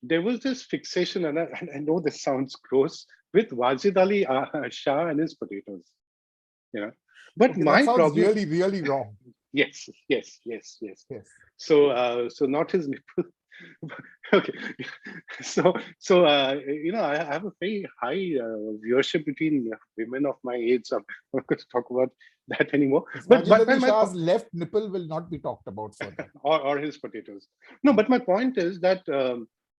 there was this fixation, and I know this sounds gross, with Wajid Ali Shah and his potatoes. But okay, my that sounds problem, really, really wrong. Yes. So not his nipple. Okay. So I have a very high viewership between women of my age. So I'm not going to talk about that anymore. But Ali Shah's left nipple will not be talked about further. or his potatoes. No, but my point is that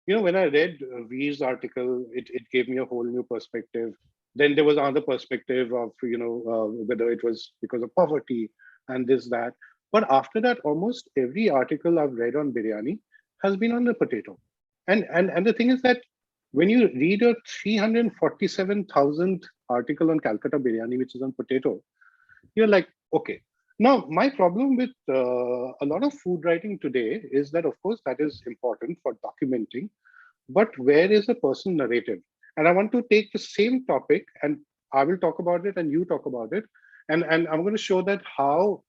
when I read Veer's article, it gave me a whole new perspective. Then there was another perspective of whether it was because of poverty and this, that. But after that, almost every article I've read on biryani has been on the potato. And the thing is that when you read a 347,000 article on Calcutta biryani, which is on potato, you're like, okay. Now, my problem with a lot of food writing today is that, of course, that is important for documenting, but where is the personal narrative? And I want to take the same topic, and I will talk about it and you talk about it. And I'm going to show that how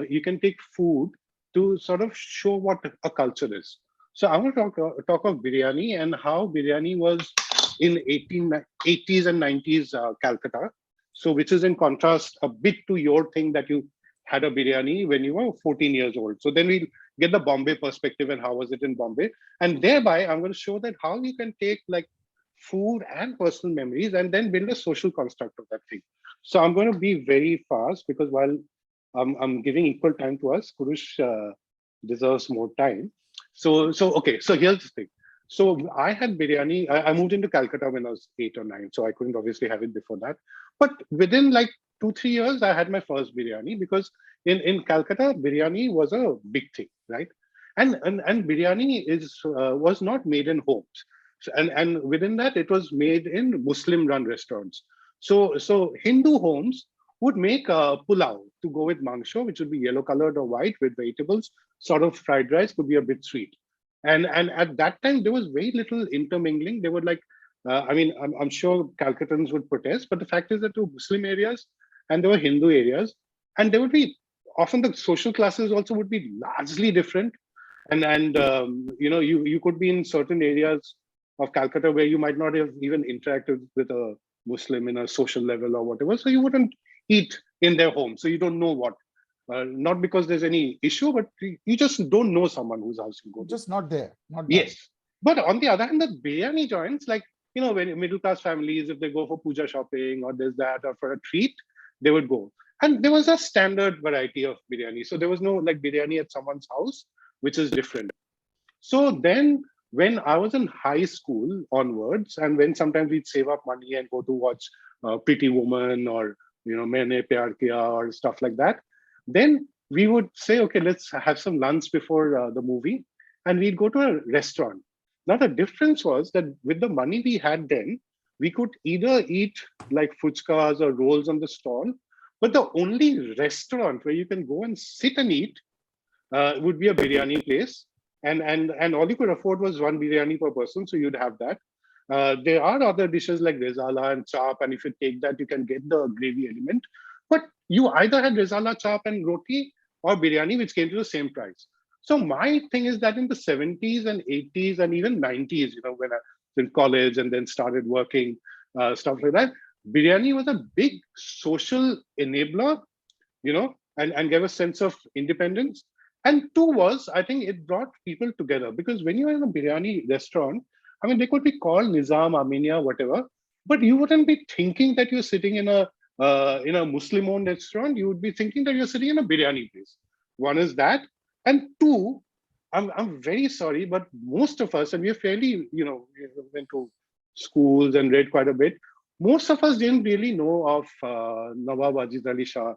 you can take food to sort of show what a culture is. So I want to talk of biryani and how biryani was in 1880s and 90s Calcutta. So which is in contrast a bit to your thing that you had a biryani when you were 14 years old. So then we'll get the Bombay perspective and how was it in Bombay. And thereby, I'm going to show that how you can take like food and personal memories and then build a social construct of that thing. So I'm going to be very fast because while I'm giving equal time to us. Kurush deserves more time. So okay. So here's the thing. So I had biryani. I moved into Calcutta when I was 8 or 9, so I couldn't obviously have it before that. But within like 2-3 years, I had my first biryani, because in Calcutta, biryani was a big thing, right? And biryani was not made in homes, and within that, it was made in Muslim-run restaurants. So Hindu homes would make pulao to go with mangsho, which would be yellow colored or white with vegetables. Sort of fried rice, could be a bit sweet. And at that time, there was very little intermingling. They would like, I mean, I'm sure Calcuttans would protest, but the fact is that there were Muslim areas and there were Hindu areas, and there would be often the social classes also would be largely different. And you could be in certain areas of Calcutta where you might not have even interacted with a Muslim in a social level or whatever, so you wouldn't eat in their home, so you don't know what. Not because there's any issue, but you just don't know someone whose house you go to. Just not there. Not done. Yes. But on the other hand, the biryani joints, like, when middle class families, if they go for puja shopping or there's that or for a treat, they would go. And there was a standard variety of biryani. So there was no like biryani at someone's house, which is different. So then when I was in high school onwards, and when sometimes we'd save up money and go to watch Pretty Woman or, Maine Pyar Kiya or stuff like that, then we would say, okay, let's have some lunch before the movie, and we'd go to a restaurant. Now, the difference was that with the money we had then, we could either eat like fuchkas or rolls on the stall, but the only restaurant where you can go and sit and eat would be a biryani place. And all you could afford was one biryani per person, so you'd have that. There are other dishes like rezala and chap, and if you take that, you can get the gravy element. But you either had rezala, chap, and roti, or biryani, which came to the same price. So my thing is that in the 70s and 80s and even 90s, when I was in college and then started working, stuff like that, biryani was a big social enabler, and gave a sense of independence. And two was, I think it brought people together, because when you're in a biryani restaurant, I mean, they could be called Nizam, Armenia, whatever, but you wouldn't be thinking that you're sitting in a Muslim-owned restaurant. You would be thinking that you're sitting in a biryani place. One is that, and two, I'm very sorry, but most of us, and we're fairly, we went to schools and read quite a bit. Most of us didn't really know of Nawab Aziz Ali Shah,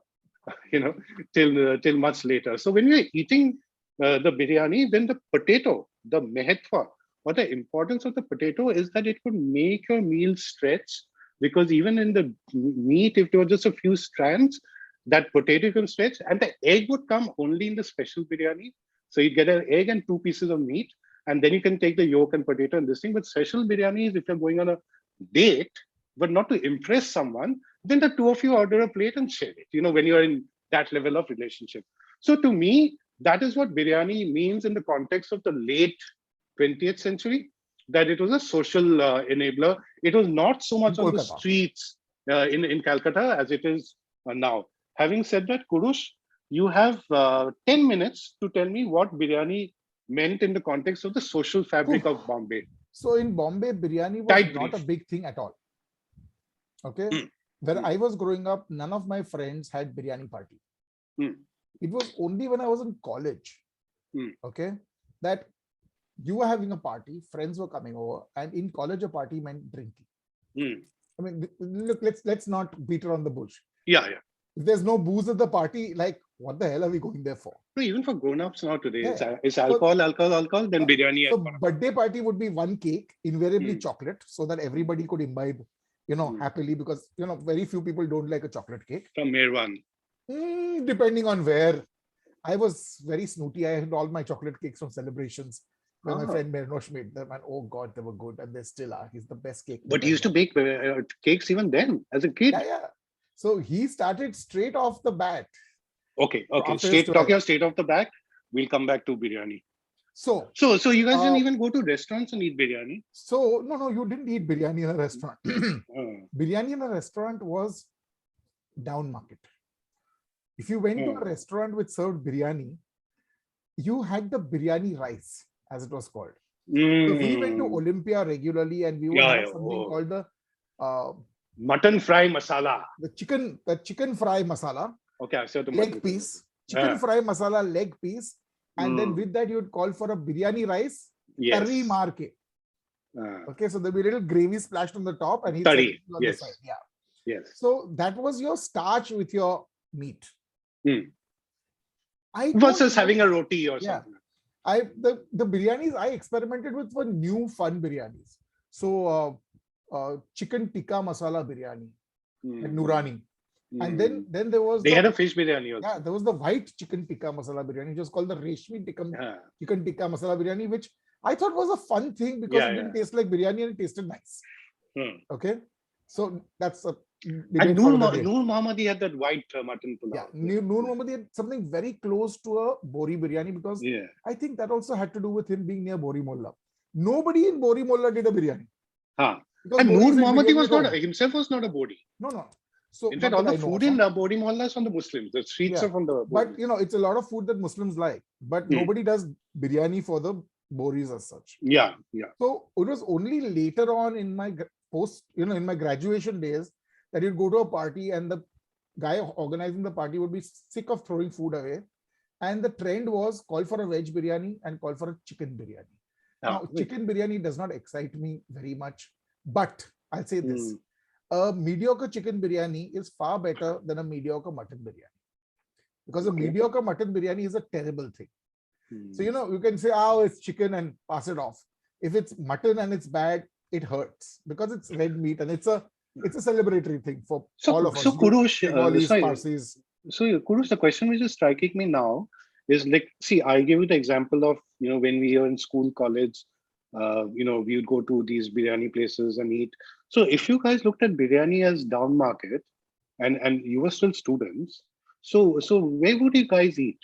till much later. So when we're eating the biryani, then the potato, the mehetwa, or the importance of the potato is that it could make your meal stretch, because even in the meat, if there were just a few strands, that potato can stretch, and the egg would come only in the special biryani. So you'd get an egg and 2 pieces of meat, and then you can take the yolk and potato and this thing. But special biryani is if you're going on a date, but not to impress someone, then the two of you order a plate and share it, when you're in that level of relationship. So to me, that is what biryani means in the context of the late 20th century, that it was a social enabler. It was not so much on the streets in Calcutta as it is now. Having said that, Kurush, you have 10 minutes to tell me what biryani meant in the context of the social fabric of Bombay. So in Bombay, biryani was not a big thing at all. Okay. When I was growing up, none of my friends had biryani party. It was only when I was in college, okay, that you were having a party, friends were coming over, and in college a party meant drinking. I mean, look, let's not beat around the bush. Yeah. If there's no booze at the party, like, what the hell are we going there for? No, even for grown-ups now today, it's alcohol, then biryani. So birthday party would be one cake, invariably chocolate, so that everybody could imbibe, happily, because, very few people don't like a chocolate cake. From Merwan. Depending on where. I was very snooty. I had all my chocolate cakes from celebrations when my friend Mernosh made them, and oh God, they were good, and they still are. He's the best cake. But he used to bake cakes even then, as a kid. Yeah. So he started straight off the bat. Okay. Talking straight off the bat, we'll come back to biryani. So you guys didn't even go to restaurants and eat biryani? So no, you didn't eat biryani in a restaurant. Biryani in a restaurant was down market. If you went to a restaurant which served biryani, you had the biryani rice, as it was called. So we went to Olympia regularly, and we would have something called the mutton fry masala. The chicken fry masala. Okay, I saw the leg piece, chicken fry masala leg piece, and then with that you would call for a biryani rice, curry marke. Okay, so there'll be a little gravy splashed on the top and he'd curry on the side. Yeah. Yes. So that was your starch with your meat. Versus having a roti or something. The biryanis I experimented with were new fun biryanis. So chicken tikka masala biryani at Nurani. And then there was had a fish biryani also. Yeah, there was the white chicken tikka masala biryani, which was called the Reshmi chicken tikka masala biryani, which I thought was a fun thing because it didn't taste like biryani and it tasted nice. Okay, so that's a and Noor Mohammadi had that white mutton pulao. Yeah, Noor Mohammadi had something very close to a Bori biryani because I think that also had to do with him being near Bori Molla. Nobody in Bori Molla did a biryani. And Noor Mohammadi was not himself was not a Bori. No. So in fact, all the food in Bori Mohalla is from the Muslims. The streets are from the Boris. But it's a lot of food that Muslims like. But nobody does biryani for the Boris as such. Yeah. So it was only later on in my in my graduation days that you'd go to a party and the guy organizing the party would be sick of throwing food away. And the trend was call for a veg biryani and call for a chicken biryani. Now, chicken biryani does not excite me very much. But I'll say this. A mediocre chicken biryani is far better than a mediocre mutton biryani. Because a mediocre mutton biryani is a terrible thing. So, you can say, it's chicken and pass it off. If it's mutton and it's bad, it hurts because it's red meat and it's a celebratory thing for all of us. So, Kurush, Parsis. So, Kurush, the question which is striking me now is like, see, I give you the example of, when we were in school, college, we would go to these biryani places and eat. So if you guys looked at biryani as down market and you were still students, so where would you guys eat?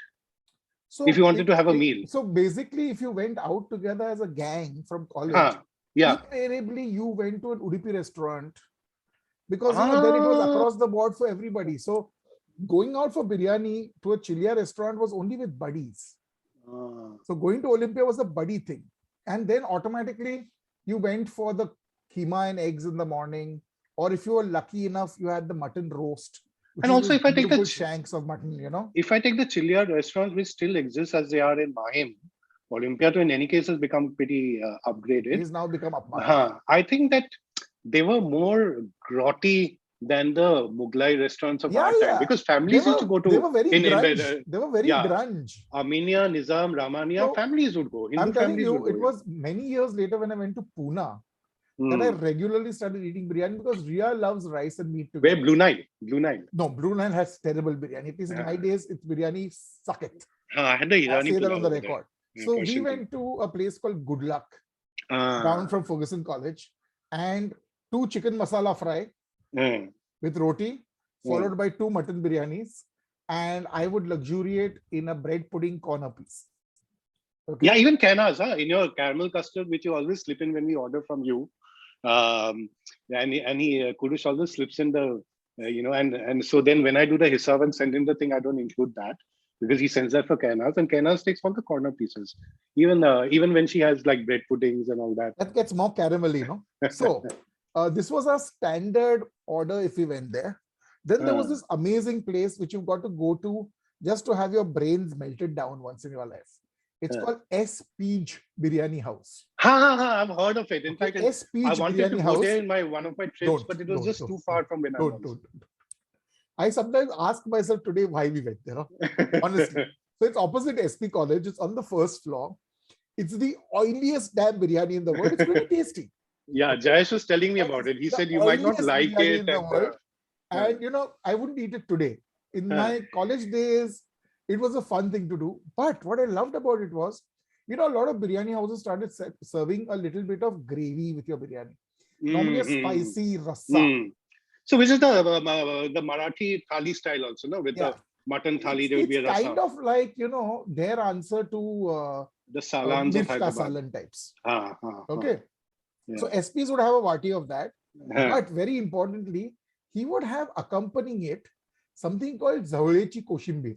So if you wanted to have a meal? So basically, if you went out together as a gang from college, invariably you went to an Udupi restaurant because then it was across the board for everybody. So going out for biryani to a Chilia restaurant was only with buddies. So going to Olympia was a buddy thing. And then automatically you went for the keema and eggs in the morning, or if you were lucky enough, you had the mutton roast. And also, if I take the shanks of mutton, if I take the Chilia restaurants which still exist as they are in Mahim, Olympia, in any case, has become pretty upgraded. He's now become upmarket. I think that they were more grotty than the Mughlai restaurants of our time, because families used to go to. They were very grunge. They were very grunge. Armenia, Nizam, Ramania, families would go. I'm telling you, it was many years later when I went to Pune that I regularly started eating biryani because Rhea loves rice and meat together. Where? Blue Nile? No, Blue Nile has terrible biryani. At least in my days, it's biryani, suck it. I had the I'll say that on the record. So we went to a place called Good Luck, down from Ferguson College, and 2 chicken masala fry with roti, followed by 2 mutton biryanis, and I would luxuriate in a bread pudding corner piece. Okay. Yeah, even Kainaz, in your caramel custard, which you always slip in when we order from you, and Kurush always slips in the, and so then when I do the hisab and send in the thing, I don't include that because he sends that for Kainaz, and Kainaz takes all the corner pieces, even when she has like bread puddings and all that. That gets more caramelly, no? So this was our standard order if we went there. Then there was this amazing place which you've got to go to just to have your brains melted down once in your life. It's called S-Peej Biryani House. I've heard of it. In fact, S-Peej I wanted to go there in one of my trips, but it was just too far from when I was. I sometimes ask myself today why we went there, honestly. So it's opposite SP College. It's on the first floor. It's the oiliest damn biryani in the world. It's pretty tasty. Yeah, Jayesh was telling me about it. He said you might not like it. And I wouldn't eat it today. In my college days, it was a fun thing to do. But what I loved about it was, a lot of biryani houses started serving a little bit of gravy with your biryani. Normally a spicy rasa. So which is the Marathi thali style also, no? With the mutton thali, there will be a rasa. It's kind of like, their answer to the salans of Hyderabad. Salan types. Okay. Yeah. So SPs would have a vati of that. But very importantly, he would have accompanying it something called Zawlechi Koshimbir,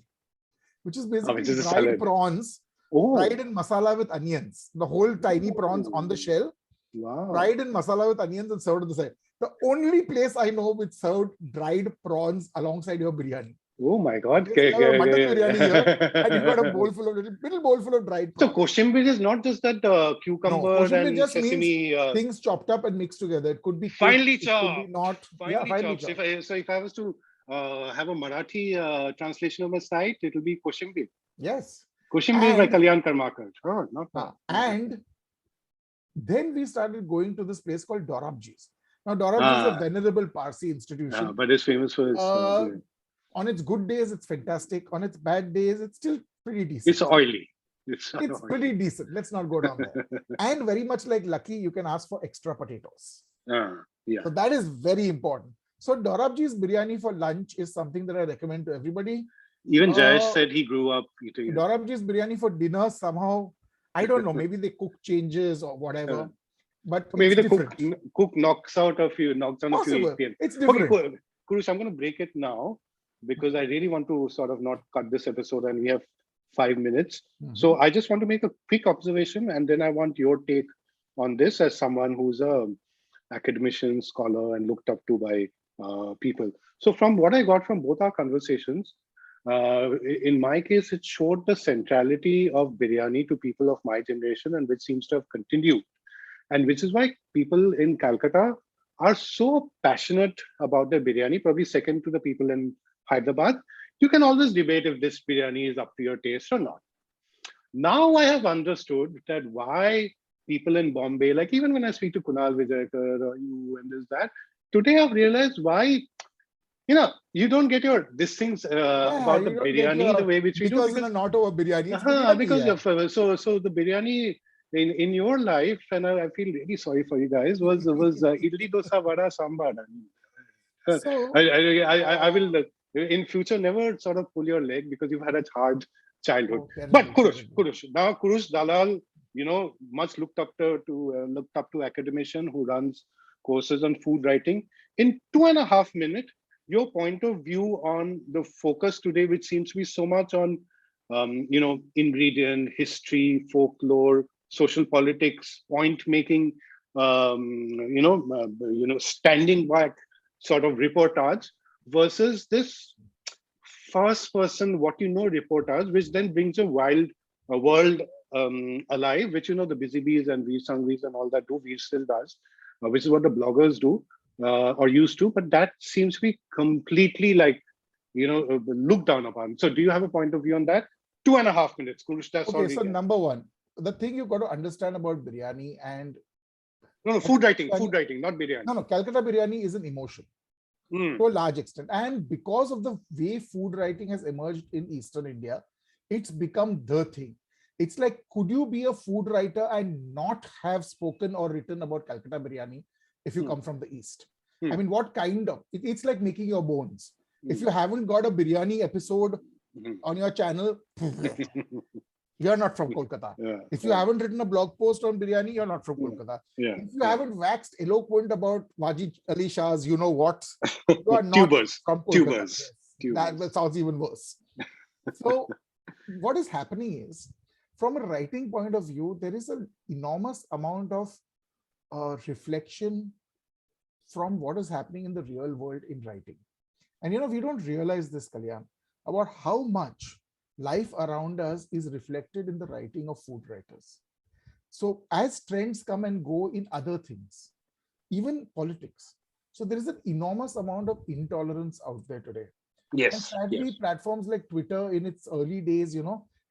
which is basically dried prawns fried in masala with onions. The whole tiny prawns on the shell, fried in masala with onions and served on the side. The only place I know which served dried prawns alongside your biryani. Oh my God. Yes, you have a mutton biryani here, and you got a bowl full of little bowl full of dried So prawns. Koshimbi is not just that No, cucumber koshimbi and just means sesame things chopped up and mixed together. It could be cooked, finely it could be chopped. not. Yeah, Finely finely chopped. chopped. So if I was to have a Marathi translation of a site, it will be Koshimbi. Yes. Koshimbi is by And Kalyan Karmakar. Oh, not bad. and then we started going to this place called Dorabji's. Now, Dorabji's is a Ah, venerable Parsi institution. but it's famous for its. On its good days, it's fantastic. On its bad days, it's still pretty decent. It's oily. It's pretty decent. Let's not go down there. And very much like Lucky, you can ask for extra potatoes. Yeah. So that is very important. So Dorabji's biryani for lunch is something that I recommend to everybody. Even Jayesh said he grew up eating it. Dorabji's biryani for dinner somehow, I don't know, maybe they cook changes or whatever. But maybe the different. cook knocks on a few Possible. APM. It's different. Okay, Kurush, I'm going to break it now because I really want to sort of not cut this episode and we have 5 minutes. So I just want to make a quick observation and then I want your take on this as someone who's a academician, scholar and looked up to by people. So from what I got from both our conversations, in my case, it showed the centrality of biryani to people of my generation and which seems to have continued. And which is why people in Calcutta are so passionate about their biryani, probably second to the people in Hyderabad. You can always debate if this biryani is up to your taste or not. Now I have understood that why people in Bombay, like even when I speak to Kunal Vijayakar or you and this, that, today I've realized why, you don't get your these things about the biryani the way which we do. Because in a not over biryani, it's biryani, because so the biryani in your life, and I feel really sorry for you guys, was idli dosa vada sambar. So I will in future never sort of pull your leg because you've had a hard childhood. But Kurush, now Kurush Dalal, much looked up to academician who runs courses on food writing. In 2.5 minutes, your point of view on the focus today, which seems to be so much on ingredient, history, folklore, social politics, point making, standing back sort of reportage versus this first person reportage, which then brings a world alive, which the Busy Bees and Veer Sangvis and all that do, Veer still does, which is what the bloggers do or used to, but that seems to be completely looked down upon. So do you have a point of view on that? 2.5 minutes. Kurush, that's okay, so number one, the thing you've got to understand about biryani and food writing, not biryani. No, Calcutta biryani is an emotion to a large extent. And because of the way food writing has emerged in Eastern India, it's become the thing. It's like, could you be a food writer and not have spoken or written about Calcutta biryani if you come from the East? I mean, what kind of, it's like making your bones. If you haven't got a biryani episode on your channel, you're not from Kolkata. If you haven't written a blog post on biryani, you're not from Kolkata. If you haven't waxed eloquent about Wajid Ali Shah's, you are not from Kolkata. That sounds even worse. So what is happening is, from a writing point of view, there is an enormous amount of reflection from what is happening in the real world in writing. And we don't realize this, Kalyan, about how much life around us is reflected in the writing of food writers. So as trends come and go in other things, even politics, so there is an enormous amount of intolerance out there today. Yes. And sadly, platforms like Twitter in its early days,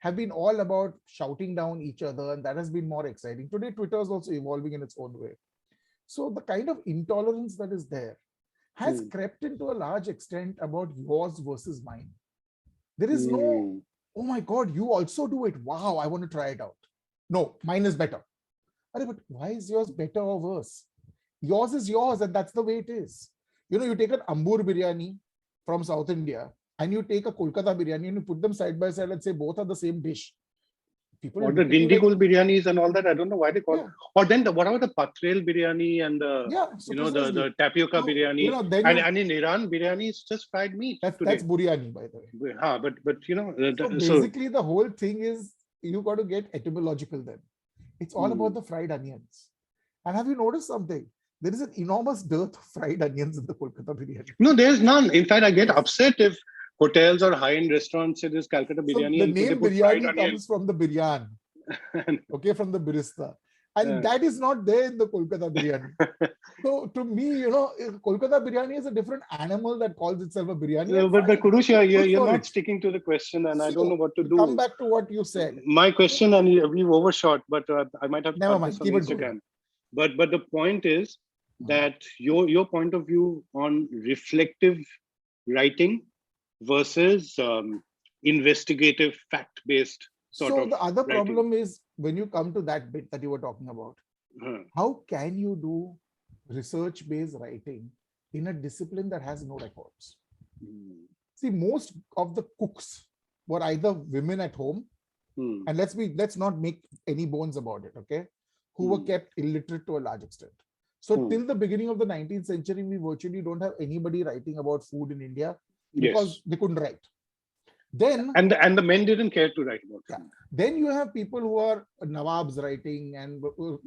have been all about shouting down each other, and that has been more exciting. Today, Twitter is also evolving in its own way. So the kind of intolerance that is there has crept into a large extent about yours versus mine. There is no, oh my God, you also do it. Wow, I want to try it out. No, mine is better. But why is yours better or worse? Yours is yours, and that's the way it is. You take an Ambur biryani from South India and you take a Kolkata biryani and you put them side by side and say both are the same dish. People or the Dindigul biryanis and all that. I don't know why they call it. Or then what about the Patrel biryani and the the tapioca biryani? And in Iran, biryani is just fried meat. That's biryani, by the way. But basically the whole thing is you got to get etymological then. It's all about the fried onions. And have you noticed something? There is an enormous dearth of fried onions in the Kolkata biryani. No, there's none. In fact, I get upset if hotels or high-end restaurants, it is Calcutta So biryani, the and they name put fried biryani onion. comes from the biryan, okay, from the birista. And that is not there in the Kolkata biryani. So to me, Kolkata biryani is a different animal that calls itself a biryani. But Kurush, you're not it. sticking to the question, and So, I don't know what to do. Come back to what you said. My question, and we've overshot, but I might have to Never cut mind. this on Keep it Instagram. going. But the point is that your point of view on reflective writing versus investigative, fact-based sort of. So the other writing. problem is when you come to that bit that you were talking about, how can you do research-based writing in a discipline that has no records? See, most of the cooks were either women at home, and let's not make any bones about it, okay, who were kept illiterate to a large extent. So till the beginning of the 19th century, we virtually don't have anybody writing about food in India because they couldn't write. Then and the men didn't care to write about food. Then you have people who are nawabs writing and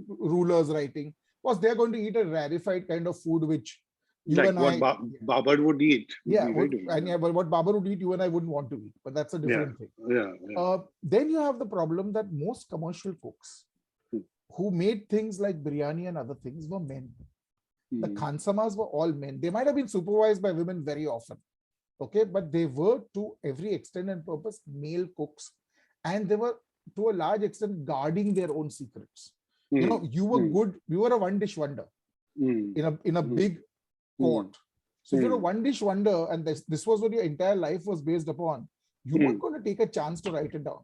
rulers writing, because they're going to eat a rarefied kind of food which you like and what I Babar would eat. But what Babar would eat, you and I wouldn't want to eat, but that's a different thing. Then you have the problem that most commercial cooks who made things like biryani and other things were men. The Khansamas were all men. They might have been supervised by women very often, okay, but they were to every extent and purpose male cooks, and they were to a large extent guarding their own secrets. You were good, you were a one-dish wonder in a big court. So if you're a one-dish wonder and this was what your entire life was based upon, you weren't going to take a chance to write it down.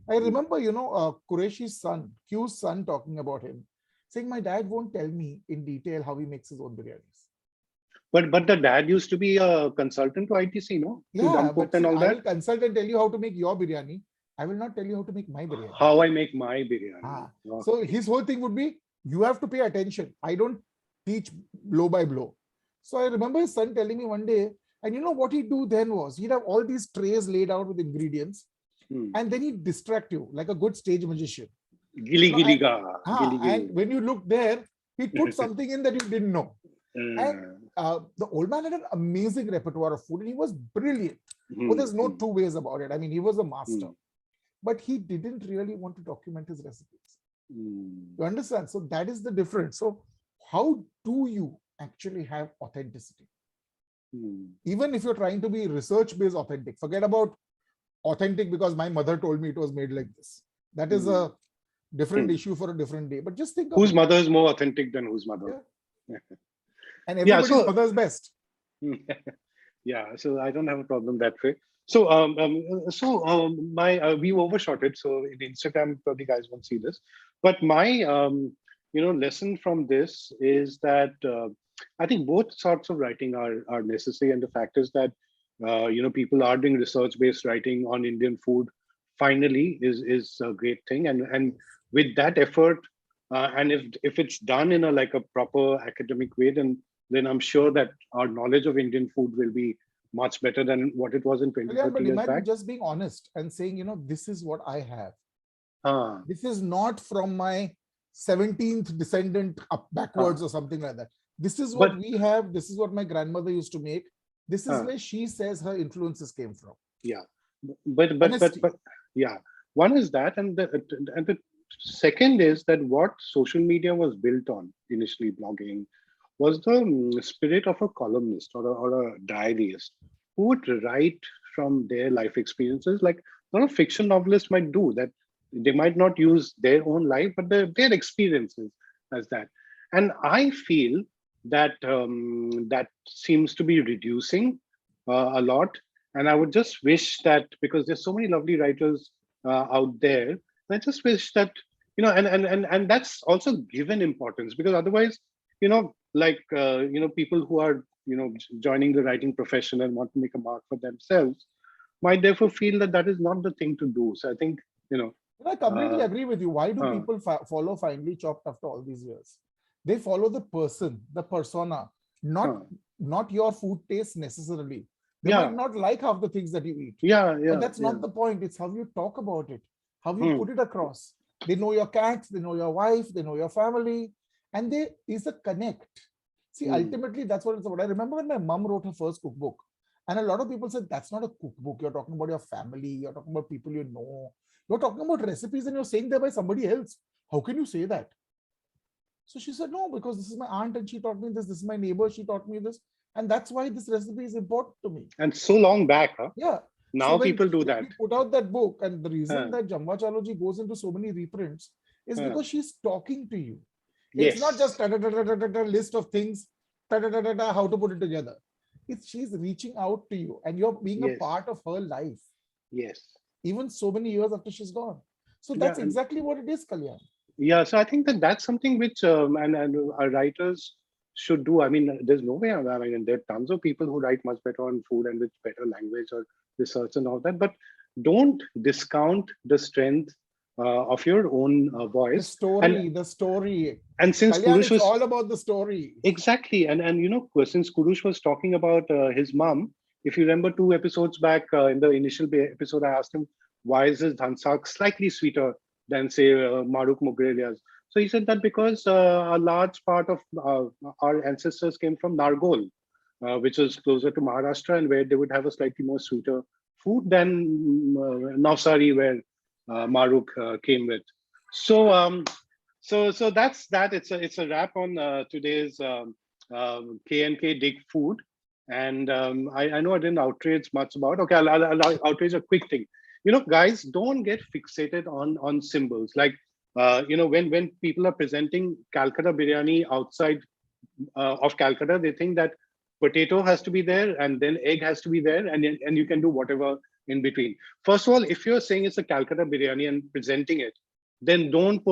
I remember, Qureshi's son, Q's son, talking about him, saying, my dad won't tell me in detail how he makes his own biryanis. But the dad used to be a consultant to ITC, no? Yeah, but see, I will consult and tell you how to make your biryani. I will not tell you how to make my biryani. How I make my biryani. So his whole thing would be, you have to pay attention. I don't teach blow by blow. So I remember his son telling me one day, and you know what he'd do then was, he'd have all these trays laid out with ingredients, and then he'd distract you like a good stage magician. And when you look there, he'd put something in that you didn't know. And the old man had an amazing repertoire of food, and he was brilliant. But there's no two ways about it. I mean, he was a master. But he didn't really want to document his recipes. You understand? So that is the difference. So how do you actually have authenticity? Even if you're trying to be research-based authentic, forget about authentic because my mother told me it was made like this. That is a different issue for a different day. But just think whose mother is more authentic than whose mother. And everybody's mother is best. So I don't have a problem that way. So we overshot it. So in Instagram, probably guys won't see this. But my lesson from this is that I think both sorts of writing are necessary, and the fact is that people are doing research-based writing on Indian food. Finally, is a great thing, and with that effort, and if it's done in a proper academic way, then I'm sure that our knowledge of Indian food will be much better than what it was in 20, 30 years back. Just being honest and saying, this is what I have. This is not from my 17th descendant up backwards or something like that. This is what we have. This is what my grandmother used to make. This is where she says her influences came from. But one is that, and the second is that what social media was built on initially, blogging, was the spirit of a columnist or a diarist who would write from their life experiences, like a lot of fiction novelists might do that. They might not use their own life, but their experiences as that. And I feel that that seems to be reducing a lot. And I would just wish that, because there's so many lovely writers out there, I just wish that, and that's also given importance, because otherwise, people who are, joining the writing profession and want to make a mark for themselves might therefore feel that is not the thing to do. So I think, I completely agree with you. Why do people follow Finely Chopped after all these years? They follow the person, the persona, not your food taste necessarily. They might not like half the things that you eat. But that's not the point. It's how you talk about it, how you put it across. They know your cats, they know your wife, they know your family, and there is a connect. See, ultimately, that's what it's about. I remember when my mom wrote her first cookbook, And a lot of people said, that's not a cookbook. You're talking about your family. You're talking about people you know. You're talking about recipes and you're saying they're by somebody else. How can you say that? So she said, no, because this is my aunt and she taught me this. This is my neighbor. She taught me this. And that's why this recipe is important to me. And so long back, huh? Yeah. Now so people do that. We put out that book, and the reason that Jamvachology goes into so many reprints is because she's talking to you. It's not just a list of things, how to put it together. She's reaching out to you and you're being a part of her life. Yes. Even so many years after she's gone. So that's exactly what it is, Kalyan. Yeah, so I think that's something which and our writers should do. I mean, there's no way. I mean, there are tons of people who write much better on food and with better language or research and all that. But don't discount the strength of your own voice. The story. And since Kalyan, Kurush was all about the story. Exactly, and you know, since Kurush was talking about his mom, if you remember 2 episodes back in the initial episode, I asked him why is his dhansak slightly sweeter than say Maruk Mugrelia's. So he said that because a large part of our ancestors came from Nargol, which was closer to Maharashtra, and where they would have a slightly more sweeter food than Navsari, where Maruk came with. So so that's that. It's a wrap on today's K&K Dig Food, and I know I didn't outrage much about. Okay, I'll outrage a quick thing. You know, guys, don't get fixated on symbols. Like, you know, when people are presenting Calcutta biryani outside of Calcutta, they think that potato has to be there and then egg has to be there, and you can do whatever in between. First of all, if you're saying it's a Calcutta biryani and presenting it, then don't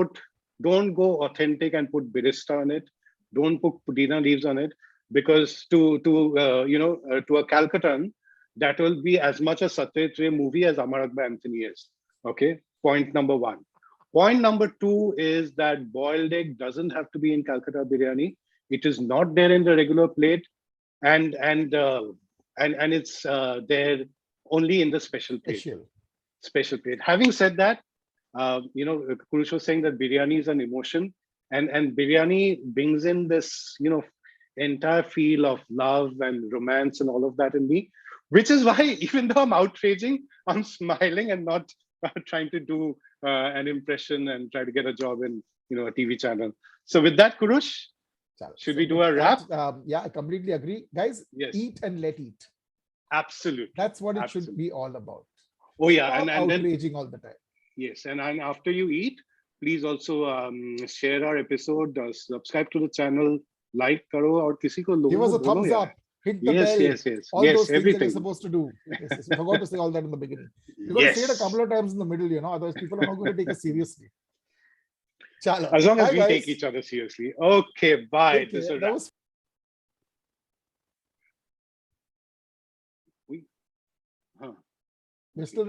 go authentic and put birista on it. Don't put pudina leaves on it, because to a Calcuttan, that will be as much a Satyajit Ray movie as Amar Akbar Anthony is. Okay, point number 1. Point number 2 is that boiled egg doesn't have to be in Calcutta biryani. It is not there in the regular plate, and it's there only in the special plate. Special plate. Having said that, you know, Kurush was saying that biryani is an emotion, and biryani brings in this, you know, entire feel of love and romance and all of that in me, which is why even though I'm outraging, I'm smiling and not trying to do an impression and try to get a job in, you know, a TV channel. So with that, Kurush, should we do a wrap? Yeah, I completely agree. Guys, eat and let eat. Absolutely. That's what it should be all about. Oh yeah, and outraging then, all the time. Yes, and after you eat, please also share our episode, subscribe to the channel, like karo, or kisi ko give us a thumbs up, hit the bell. Yes. All those things that you're supposed to do. Yes. I forgot to say all that in the beginning. You're going to say it a couple of times in the middle, you know, otherwise people are not going to take us seriously. Chala. As long as we take each other seriously. Okay, bye. This is a wrap. We're still